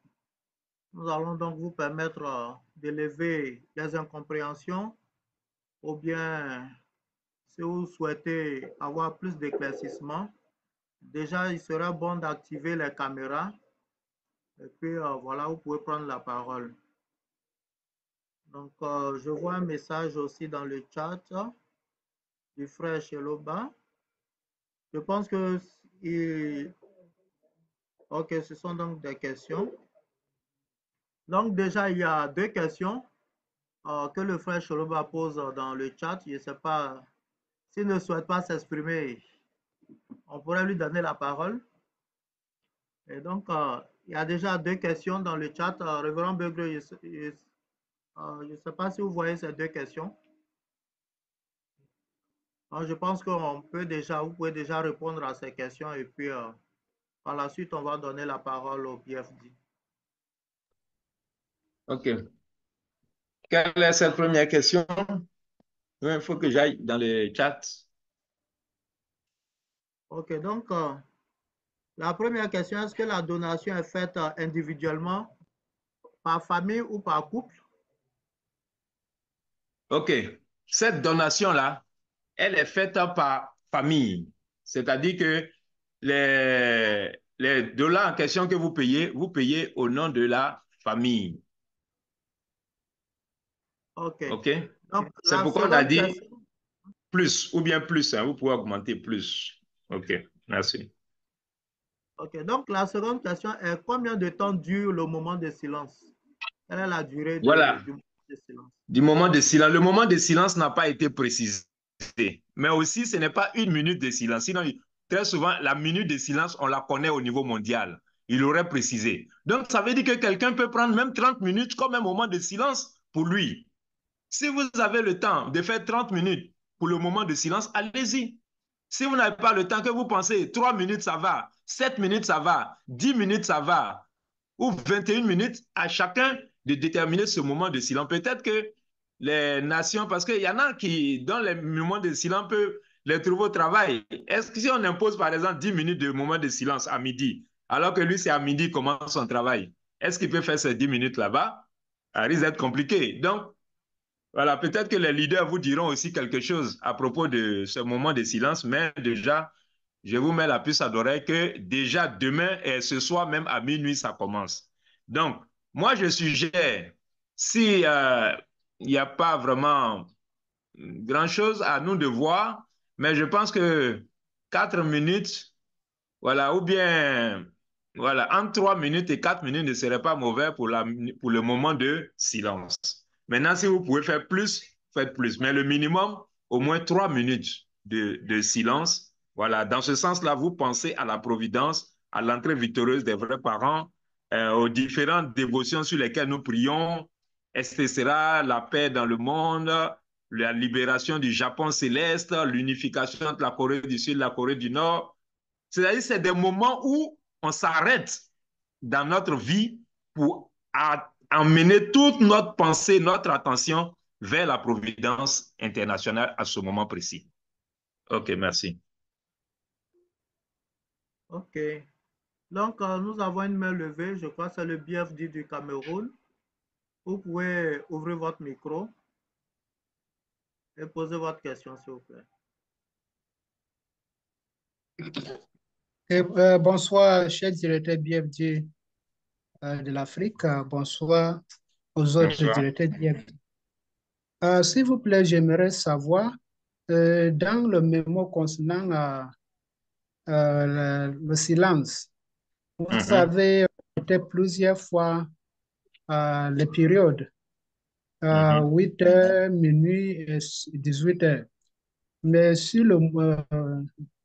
nous allons donc vous permettre d'élever les incompréhensions ou bien, si vous souhaitez avoir plus d'éclaircissement, déjà, il serait bon d'activer les caméras et puis voilà, vous pouvez prendre la parole. Donc, je vois un message aussi dans le chat du frère Cheloba. Je pense que ok, ce sont donc des questions. Donc déjà, il y a deux questions que le frère Cheloba pose dans le chat. Je ne sais pas, s'il ne souhaite pas s'exprimer, on pourrait lui donner la parole. Et donc, il y a déjà deux questions dans le chat. Révérend Begré, je ne sais pas si vous voyez ces deux questions. Alors, je pense qu'on peut déjà, vous pouvez déjà répondre à ces questions et puis par la suite, on va donner la parole au BFD. OK. Quelle est cette première question? Il faut que j'aille dans le chat. OK, donc la première question, est-ce que la donation est faite individuellement, par famille ou par couple? OK. Cette donation-là, elle est faite par famille. C'est-à-dire que les dollars en question que vous payez au nom de la famille. OK. OK? Donc, C'est la pourquoi on a seconde dit question, plus ou bien plus. Hein, vous pouvez augmenter plus. OK, merci. OK. Donc, la seconde question est combien de temps dure le moment de silence? Quelle est la durée Voilà, du moment de silence? du moment de silence. Le moment de silence n'a pas été précisé. Mais aussi, ce n'est pas une minute de silence. Sinon, très souvent, la minute de silence, on la connaît au niveau mondial. Il aurait précisé. Donc, ça veut dire que quelqu'un peut prendre même 30 minutes comme un moment de silence pour lui. Si vous avez le temps de faire 30 minutes pour le moment de silence, allez-y. Si vous n'avez pas le temps, que vous pensez 3 minutes, ça va, 7 minutes, ça va, 10 minutes, ça va, ou 21 minutes, à chacun de déterminer ce moment de silence. Peut-être que les nations, parce qu'il y en a qui, dans les moments de silence, peuvent les trouver au travail. Est-ce que si on impose, par exemple, 10 minutes de moment de silence à midi, alors que lui, c'est à midi, commence son travail, est-ce qu'il peut faire ces 10 minutes là-bas? Ça risque d'être compliqué. Donc, voilà, peut-être que les leaders vous diront aussi quelque chose à propos de ce moment de silence, mais déjà, je vous mets la puce à l'oreille que déjà demain et ce soir même à minuit, ça commence. Donc, moi, je suggère, si il n'y a pas vraiment grand-chose à nous de voir, mais je pense que 4 minutes, voilà, ou bien, voilà, entre 3 minutes et 4 minutes ne serait pas mauvais pour le moment de silence. Maintenant, si vous pouvez faire plus, faites plus. Mais le minimum, au moins 3 minutes de silence. Voilà, dans ce sens-là, vous pensez à la providence, à l'entrée victorieuse des vrais parents, aux différentes dévotions sur lesquelles nous prions, etc., la paix dans le monde, la libération du Japon céleste, l'unification entre la Corée du Sud et la Corée du Nord. C'est-à-dire, c'est des moments où on s'arrête dans notre vie pour emmener toute notre pensée, notre attention vers la providence internationale à ce moment précis. OK, merci. OK. Donc, nous avons une main levée. Je crois que c'est le BFD du Cameroun. Vous pouvez ouvrir votre micro et poser votre question, s'il vous plaît. Bonsoir, cher directeur BFD de l'Afrique. Bonsoir aux autres Bonsoir. directeurs BFD. S'il vous plaît, j'aimerais savoir, dans le mémo concernant le silence, vous avez noté plusieurs fois les périodes, 8 heures, minuit et 18 heures. Mais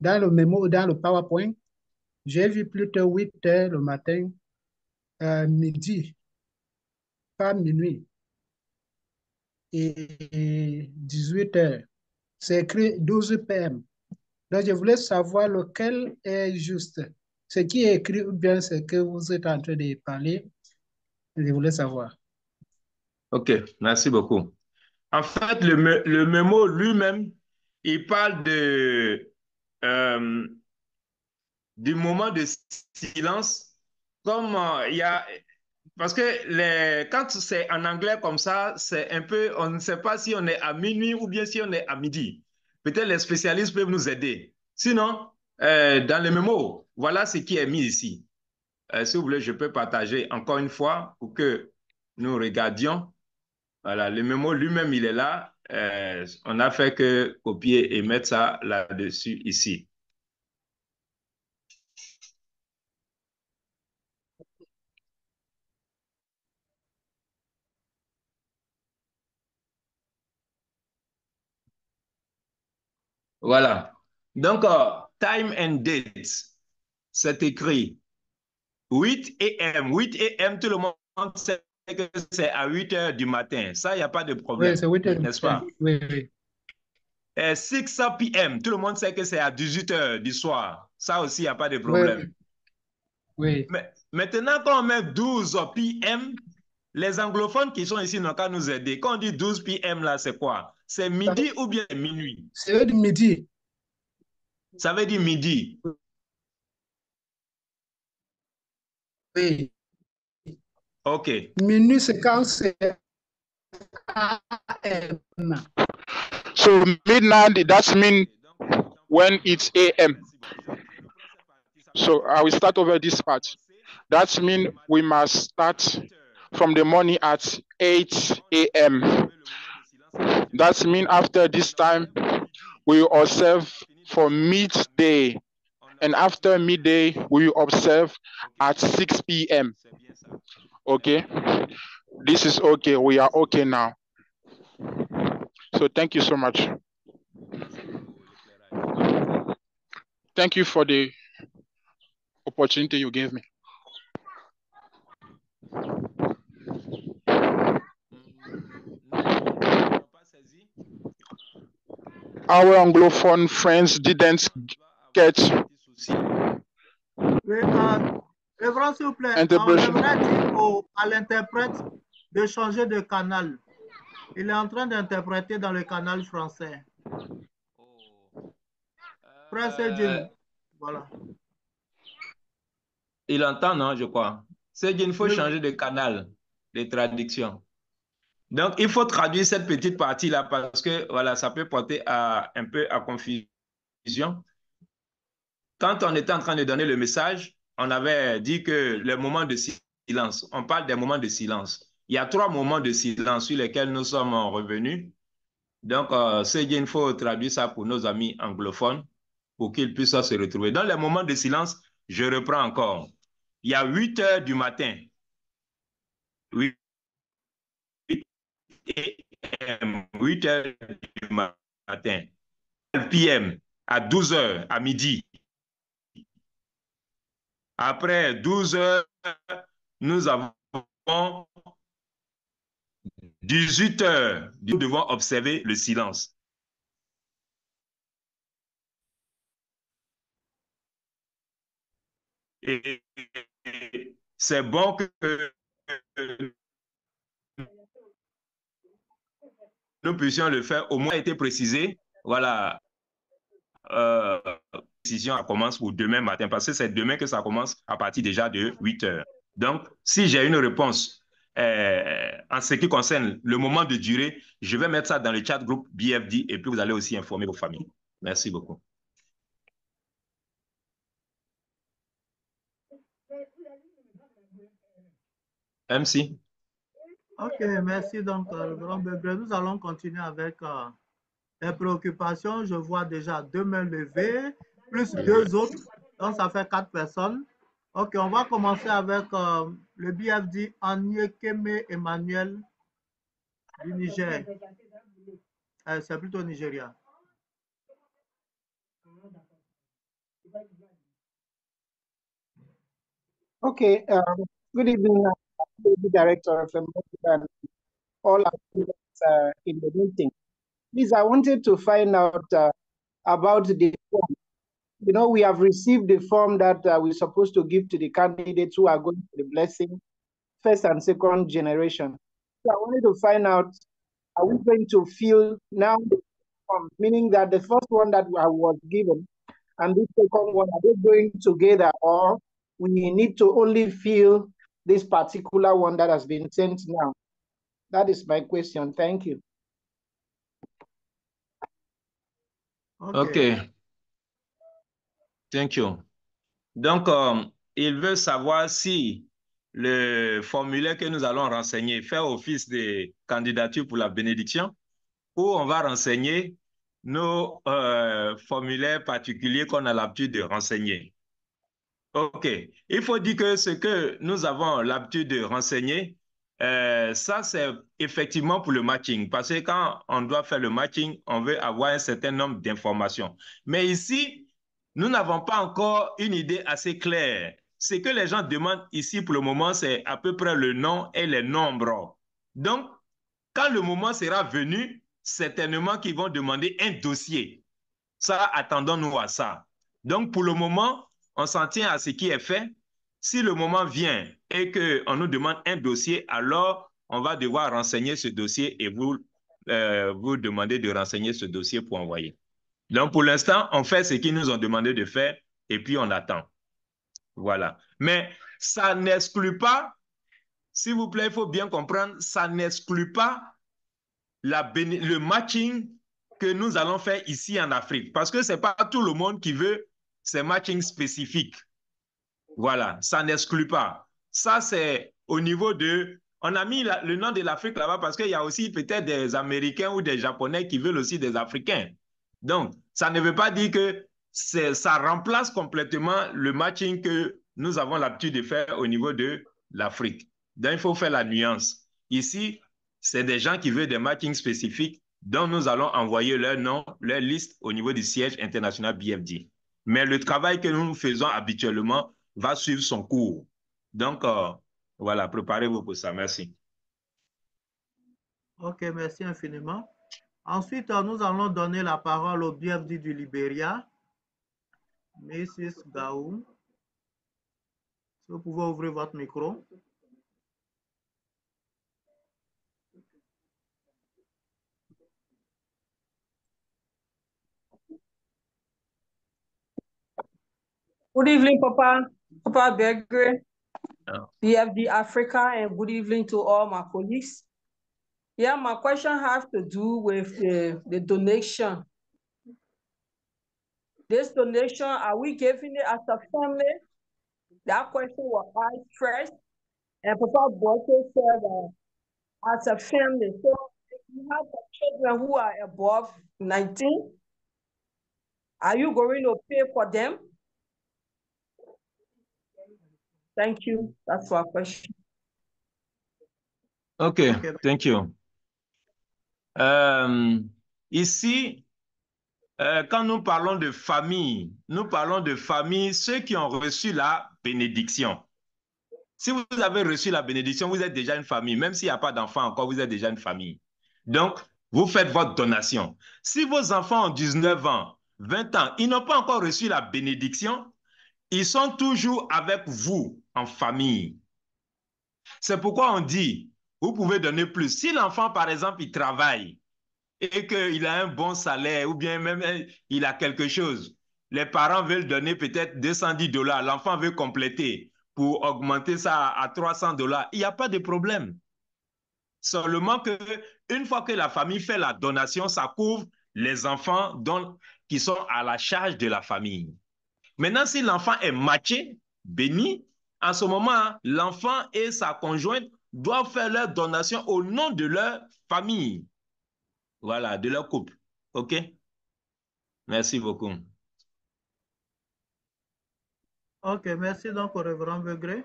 dans le mémo, dans le PowerPoint, j'ai vu plutôt 8 heures le matin, midi, pas minuit. et 18 heures. C'est écrit 12 p.m. Donc, je voulais savoir lequel est juste. Ce qui est écrit ou bien ce que vous êtes en train de parler. Je voulais savoir. OK, merci beaucoup. En fait, le mémo lui-même, il parle euh, du moment de silence, comme il y a. Parce que quand c'est en anglais comme ça, c'est un peu, on ne sait pas si on est à minuit ou bien si on est à midi. Peut-être les spécialistes peuvent nous aider. Sinon, dans les mémos, voilà ce qui est mis ici. Si vous voulez, je peux partager encore une fois pour que nous regardions. Voilà, le mémo lui-même, il est là. On n'a fait que copier et mettre ça là-dessus ici. Voilà. Donc, time and date, c'est écrit 8 a.m. 8 a.m., tout le monde sait que c'est à 8 heures du matin. Ça, il n'y a pas de Oui, problème, c'est 8 heures. n'est-ce pas? Oui, oui. 6 p.m., tout le monde sait que c'est à 18 heures du soir. Ça aussi, il n'y a pas de Oui, problème. oui. Mais maintenant, quand on met 12 p.m., les anglophones qui sont ici n'ont qu'à nous aider. Quand on dit 12 p.m., là, c'est quoi? C'est midi ou bien minuit? C'est de midi. Ça veut dire midi. Oui. OK. Minuit, c'est quand c'est AM. So midnight, that means when it's AM. So I will start over this part. That means we must start from the morning at 8 a.m. That means after this time, we will observe for midday. And after midday, we will observe at 6 p.m. Okay? This is okay. We are okay now. So thank you so much. Thank you for the opportunity you gave me. Our Anglophone friends didn't get Oui, Révérend, s'il vous plaît, on interpretation. devrait dire à l'interprète de changer de canal. Il est en train d'interpréter dans le canal français. Frère Sedjin, voilà. Il entend, non, je crois. Il faut Oui. changer de canal de traduction. Donc, il faut traduire cette petite partie-là parce que, voilà, ça peut porter un peu à confusion. Quand on était en train de donner le message, on avait dit que les moments de silence, on parle des moments de silence. Il y a 3 moments de silence sur lesquels nous sommes revenus. Donc, il faut traduire ça pour nos amis anglophones pour qu'ils puissent se retrouver. Dans les moments de silence, je reprends encore. Il y a 8 heures du matin. 8 heures du matin. PM à 12 heures à midi. Après 12 heures, nous avons 18 heures. Nous devons observer le silence. Et c'est bon que nous puissions le faire. Au moins, a été précisé. Voilà. Décision commence pour demain matin parce que c'est demain que ça commence à partir déjà de 8 heures. Donc, si j'ai une réponse en ce qui concerne le moment de durée, je vais mettre ça dans le chat groupe BFD et puis vous allez aussi informer vos familles. Merci beaucoup. MC. Ok, merci. Donc, nous allons continuer avec les préoccupations. Je vois déjà 2 mains levées, plus 2 autres. Donc, ça fait 4 personnes. Ok, on va commencer avec le BFD Anyekeme Emmanuel du Niger. C'est plutôt Nigeria. Okay. Good evening, Director of the all in the meeting. Please, I wanted to find out about the form. You know, we have received the form that we're supposed to give to the candidates who are going to the blessing, first and second generation. So I wanted to find out, are we going to fill now the form, meaning that the first one that I was given and this second one, are they going together, or we need to only fill this particular one that has been sent now? That is my question. Thank you. Okay. Thank you. Donc, il veut savoir si le formulaire que nous allons renseigner fait office de candidature pour la bénédiction ou on va renseigner nos formulaires particuliers qu'on a l'habitude de renseigner. OK. Il faut dire que ce que nous avons l'habitude de renseigner, ça, c'est effectivement pour le matching. Parce que quand on doit faire le matching, on veut avoir un certain nombre d'informations. Mais ici, nous n'avons pas encore une idée assez claire. Ce que les gens demandent ici pour le moment, c'est à peu près le nom et les nombres. Donc, quand le moment sera venu, certainement qu'ils vont demander un dossier. Ça, attendons-nous à ça. Donc, pour le moment, on s'en tient à ce qui est fait. Si le moment vient et qu'on nous demande un dossier, alors on va devoir renseigner ce dossier et vous demander de renseigner ce dossier pour envoyer. Donc, pour l'instant, on fait ce qu'ils nous ont demandé de faire et puis on attend. Voilà. Mais ça n'exclut pas, s'il vous plaît, il faut bien comprendre, ça n'exclut pas le matching que nous allons faire ici en Afrique. Parce que ce n'est pas tout le monde qui veut ces matchings spécifiques. Voilà, ça n'exclut pas. Ça, c'est au niveau de... On a mis le nom de l'Afrique là-bas parce qu'il y a aussi peut-être des Américains ou des Japonais qui veulent aussi des Africains. Donc, ça ne veut pas dire que ça remplace complètement le matching que nous avons l'habitude de faire au niveau de l'Afrique. Donc, il faut faire la nuance. Ici, c'est des gens qui veulent des matchings spécifiques dont nous allons envoyer leur nom, leur liste au niveau du siège international BFD. Mais le travail que nous faisons habituellement va suivre son cours. Donc, voilà, préparez-vous pour ça. Merci. OK, merci infiniment. Ensuite, nous allons donner la parole au BFD du Libéria, Mrs. Gaou. Si vous pouvez ouvrir votre micro. Good evening, Papa Begre, BFD Africa, and good evening to all my colleagues. Yeah, my question has to do with the donation. This donation, are we giving it as a family? That question was asked first, and Papa Bote said as a family. So if you have children who are above 19, are you going to pay for them? Thank you. That's our question. Okay, thank you. Ici, quand nous parlons de famille, ceux qui ont reçu la bénédiction. Si vous avez reçu la bénédiction, vous êtes déjà une famille. Même s'il n'y a pas d'enfant encore, vous êtes déjà une famille. Donc, vous faites votre donation. Si vos enfants ont 19 ans, 20 ans, ils n'ont pas encore reçu la bénédiction, ils sont toujours avec vous en famille. C'est pourquoi on dit, vous pouvez donner plus. Si l'enfant, par exemple, il travaille et qu'il a un bon salaire ou bien même il a quelque chose, les parents veulent donner peut-être $210, l'enfant veut compléter pour augmenter ça à $300, il n'y a pas de problème. Seulement qu'une fois que la famille fait la donation, ça couvre les enfants qui sont à la charge de la famille. Maintenant, si l'enfant est matché, béni, en ce moment, l'enfant et sa conjointe doivent faire leur donation au nom de leur famille. Voilà, de leur couple. OK? Merci beaucoup. OK, merci donc au révérend Begré.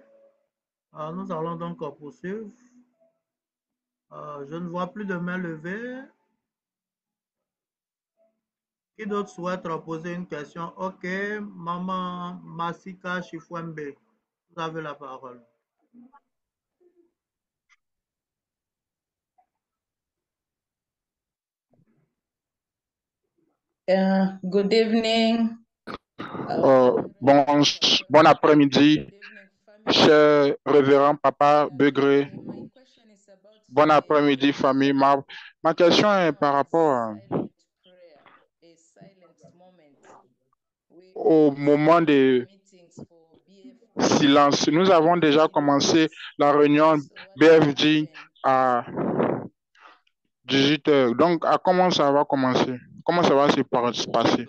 Nous allons donc poursuivre. Je ne vois plus de main levée. Qui d'autre souhaite poser une question? OK, Maman Masika Chifwembe, vous avez la parole. Good evening. Bon après-midi, cher révérend Papa Begré. Bon après-midi, famille. Ma question est par rapport au moment de silence. Nous avons déjà commencé la réunion BFG à 18 heures. Donc, à comment ça va commencer? Comment ça va se passer?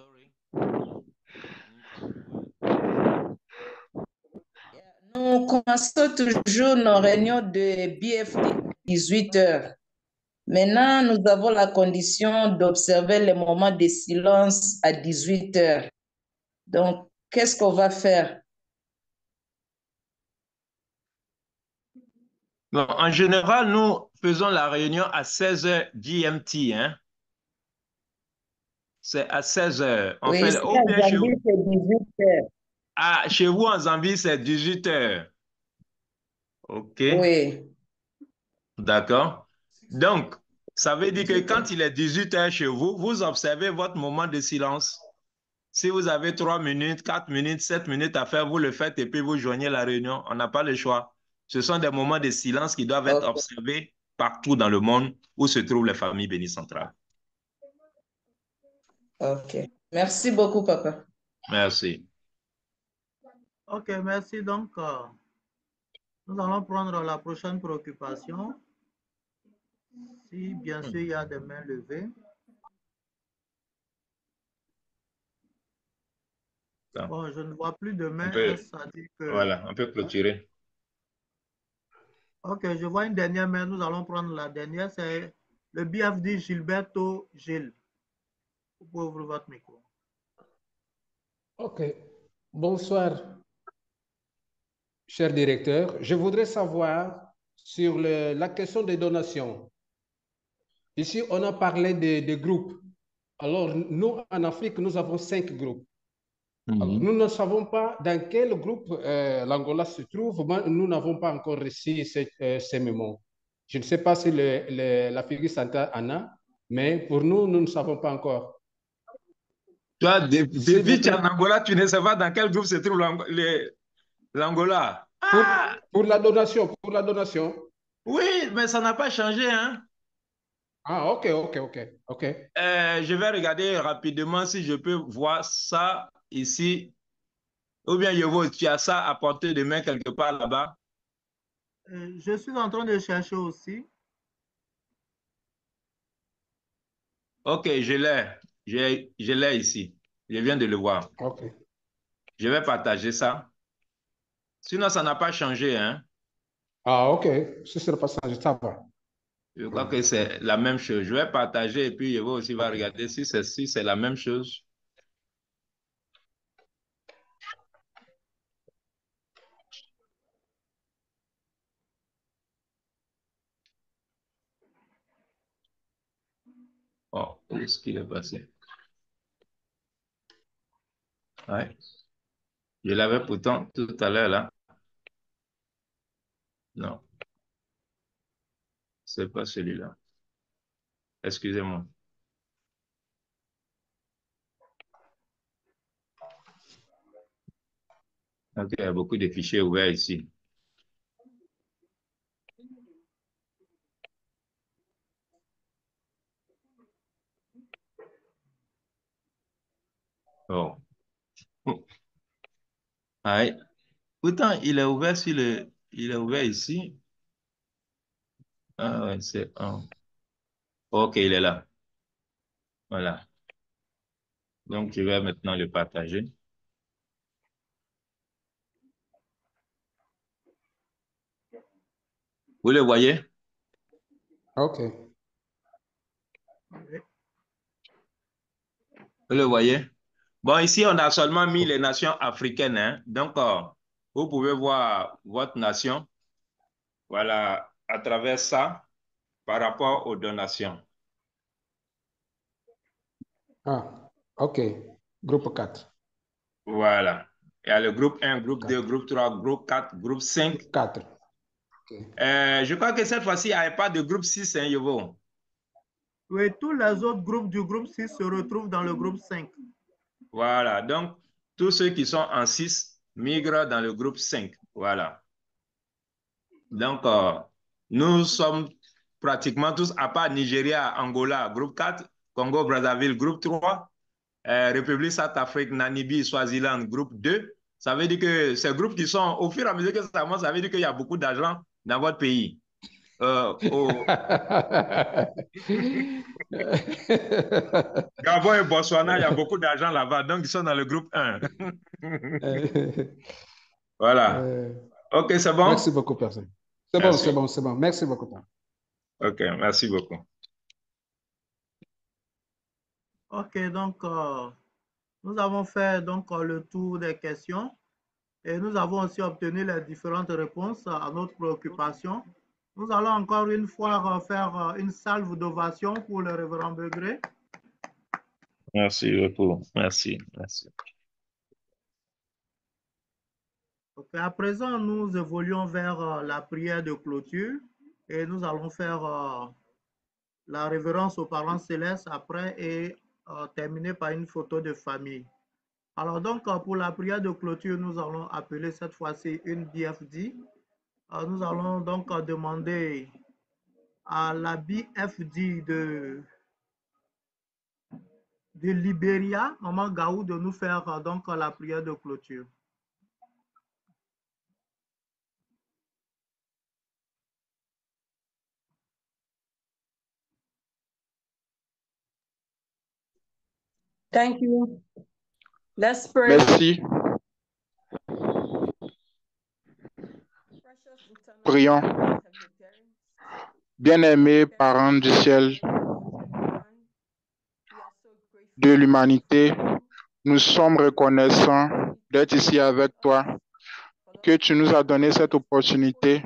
Nous commençons toujours nos réunions de BFD 18 heures. Maintenant, nous avons la condition d'observer les moments de silence à 18 heures. Donc, qu'est-ce qu'on va faire? Bon, en général, nous faisons la réunion à 16 heures GMT. Hein? C'est à 16 heures. On Oui, fait, ici ou à bien chez Zambie, vous. c'est 18 heures. Ah, chez vous en Zambie, c'est 18 heures. OK. Oui. D'accord. Donc, ça veut dire que quand il est 18 heures chez vous, vous observez votre moment de silence. Si vous avez 3 minutes, 4 minutes, 7 minutes à faire, vous le faites et puis vous joignez la réunion. On n'a pas le choix. Ce sont des moments de silence qui doivent être observés partout dans le monde où se trouvent les familles bénies centrales. OK. Merci beaucoup, papa. Merci. OK, merci. Donc, nous allons prendre la prochaine préoccupation. Si, bien sûr, il y a des mains levées. Bon, je ne vois plus de mains. Ça dit que... Voilà, on peut clôturer. OK, je vois une dernière main. Nous allons prendre la dernière. C'est le BFD Gilberto Gilles. Vous pouvez ouvrir votre micro. OK. Bonsoir, cher directeur. Je voudrais savoir sur la question des donations. Ici, on a parlé de groupes. Alors, nous, en Afrique, nous avons 5 groupes. Alors, nous ne savons pas dans quel groupe l'Angola se trouve. Nous n'avons pas encore reçu ces mémos. Je ne sais pas si l'Afrique centrale en a, mais pour nous, nous ne savons pas encore. Toi, depuis tu es en Angola, tu ne sais pas dans quel groupe se trouve l'Angola. Pour la donation, pour la donation. Oui, mais ça n'a pas changé, hein? Ah, OK. Je vais regarder rapidement si je peux voir ça ici. Ou bien, tu as ça à portée de main quelque part là-bas. Je suis en train de chercher aussi. OK, je l'ai. Je l'ai ici. Je viens de le voir. OK. Je vais partager ça. Sinon, ça n'a pas changé, hein? Ah, OK. Si c'est le passage, ça va. Je crois que c'est la même chose. Je vais partager et puis je vais aussi regarder si c'est la même chose. Oh, où est-ce qu'il est passé? Ouais. Je l'avais pourtant tout à l'heure là. Non. C'est pas celui-là. Excusez-moi. Ok, il y a beaucoup de fichiers ouverts ici. Oh. Ouais. Pourtant, il est ouvert il est ouvert ici. Ah ouais, c'est un. Ok, il est là. Voilà. Donc, je vais maintenant le partager. Vous le voyez? OK. Vous le voyez? Bon, ici, on a seulement mis les nations africaines. Hein? Donc, vous pouvez voir votre nation. Voilà, à travers ça, par rapport aux donations. Ah, OK. Groupe 4. Voilà. Il y a le groupe 1, groupe 2, groupe 3, groupe 4, groupe 5. 4. Okay. Je crois que cette fois-ci, il n'y a pas de groupe 6, hein, Yovo. Oui, tous les autres groupes du groupe 6 se retrouvent dans le groupe 5. Voilà, donc tous ceux qui sont en 6 migrent dans le groupe 5. Voilà. Donc, nous sommes pratiquement tous, à part Nigeria, Angola, groupe 4, Congo, Brazzaville, groupe 3, République Centrafrique, Namibie, Swaziland, groupe 2. Ça veut dire que ces groupes qui sont, au fur et à mesure que ça avance, ça veut dire qu'il y a beaucoup d'argent dans votre pays. Gabon et Botswana, il y a beaucoup d'argent là-bas, donc ils sont dans le groupe 1. Voilà. OK, c'est bon? Merci beaucoup, personne. C'est bon, c'est bon, c'est bon. Merci beaucoup. OK, merci beaucoup. OK, donc nous avons fait donc le tour des questions et nous avons aussi obtenu les différentes réponses à notre préoccupation. Nous allons encore une fois faire une salve d'ovation pour le révérend Begré. Merci beaucoup. Merci. Okay, à présent, nous évoluons vers la prière de clôture et nous allons faire la révérence aux parents célestes après et terminer par une photo de famille. Alors donc, pour la prière de clôture, nous allons appeler cette fois-ci une BFD. Nous allons donc demander à la BFD de Libéria, Maman Gaou, de nous faire donc la prière de clôture. Thank you. Let's pray. Merci. Prions. Bien-aimés parents du ciel, de l'humanité, nous sommes reconnaissants d'être ici avec toi, que tu nous as donné cette opportunité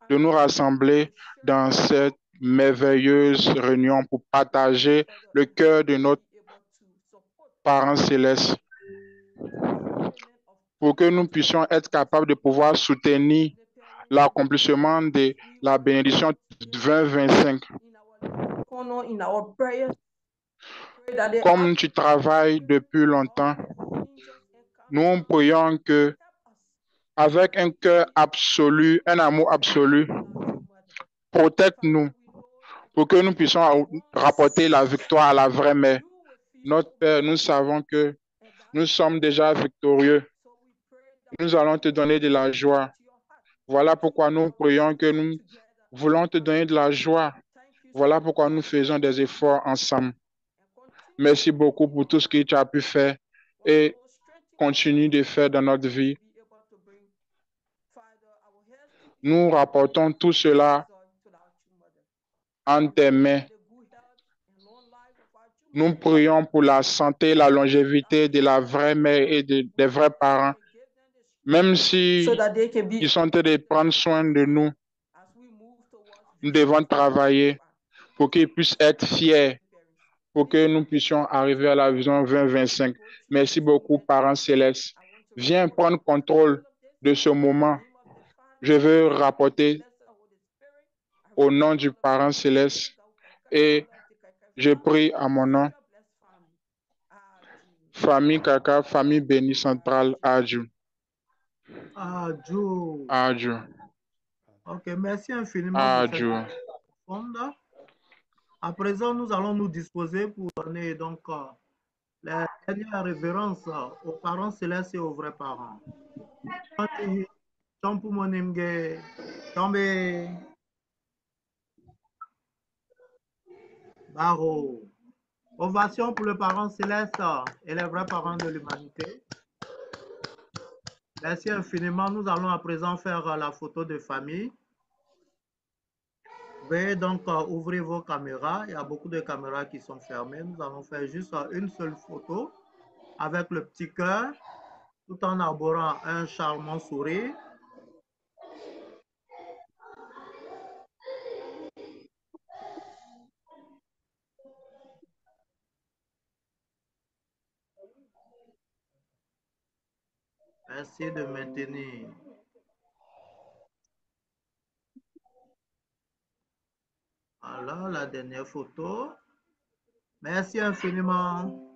de nous rassembler dans cette merveilleuse réunion pour partager le cœur de notre parent céleste, pour que nous puissions être capables de pouvoir soutenir l'accomplissement de la bénédiction 2025. Comme tu travailles depuis longtemps, nous prions que, avec un cœur absolu, un amour absolu, protège-nous pour que nous puissions rapporter la victoire à la vraie mère. Notre Père, nous savons que nous sommes déjà victorieux. Nous allons te donner de la joie. Voilà pourquoi nous prions que nous voulons te donner de la joie. Voilà pourquoi nous faisons des efforts ensemble. Merci beaucoup pour tout ce que tu as pu faire et continue de faire dans notre vie. Nous rapportons tout cela en tes mains. Nous prions pour la santé, la longévité de la vraie mère et des vrais parents. Même si ils sont en train de prendre soin de nous, nous devons travailler pour qu'ils puissent être fiers, pour que nous puissions arriver à la vision 2025. Merci beaucoup, parents célestes. Viens prendre contrôle de ce moment. Je veux rapporter au nom du parent céleste et je prie à mon nom. Famille Kaka, famille bénie centrale, Adjou. Adjou. Adjou. Ok, merci infiniment Adjou. pour cette réponse. À présent, nous allons nous disposer pour donner donc la dernière révérence aux parents célestes et aux vrais parents. Baro. Ovation pour le parent céleste et les vrais parents de l'humanité. Merci infiniment. Nous allons à présent faire la photo de famille. Veuillez donc ouvrir vos caméras. Il y a beaucoup de caméras qui sont fermées. Nous allons faire juste une seule photo avec le petit cœur, tout en arborant un charmant sourire. Merci de maintenir. Alors, la dernière photo. Merci infiniment.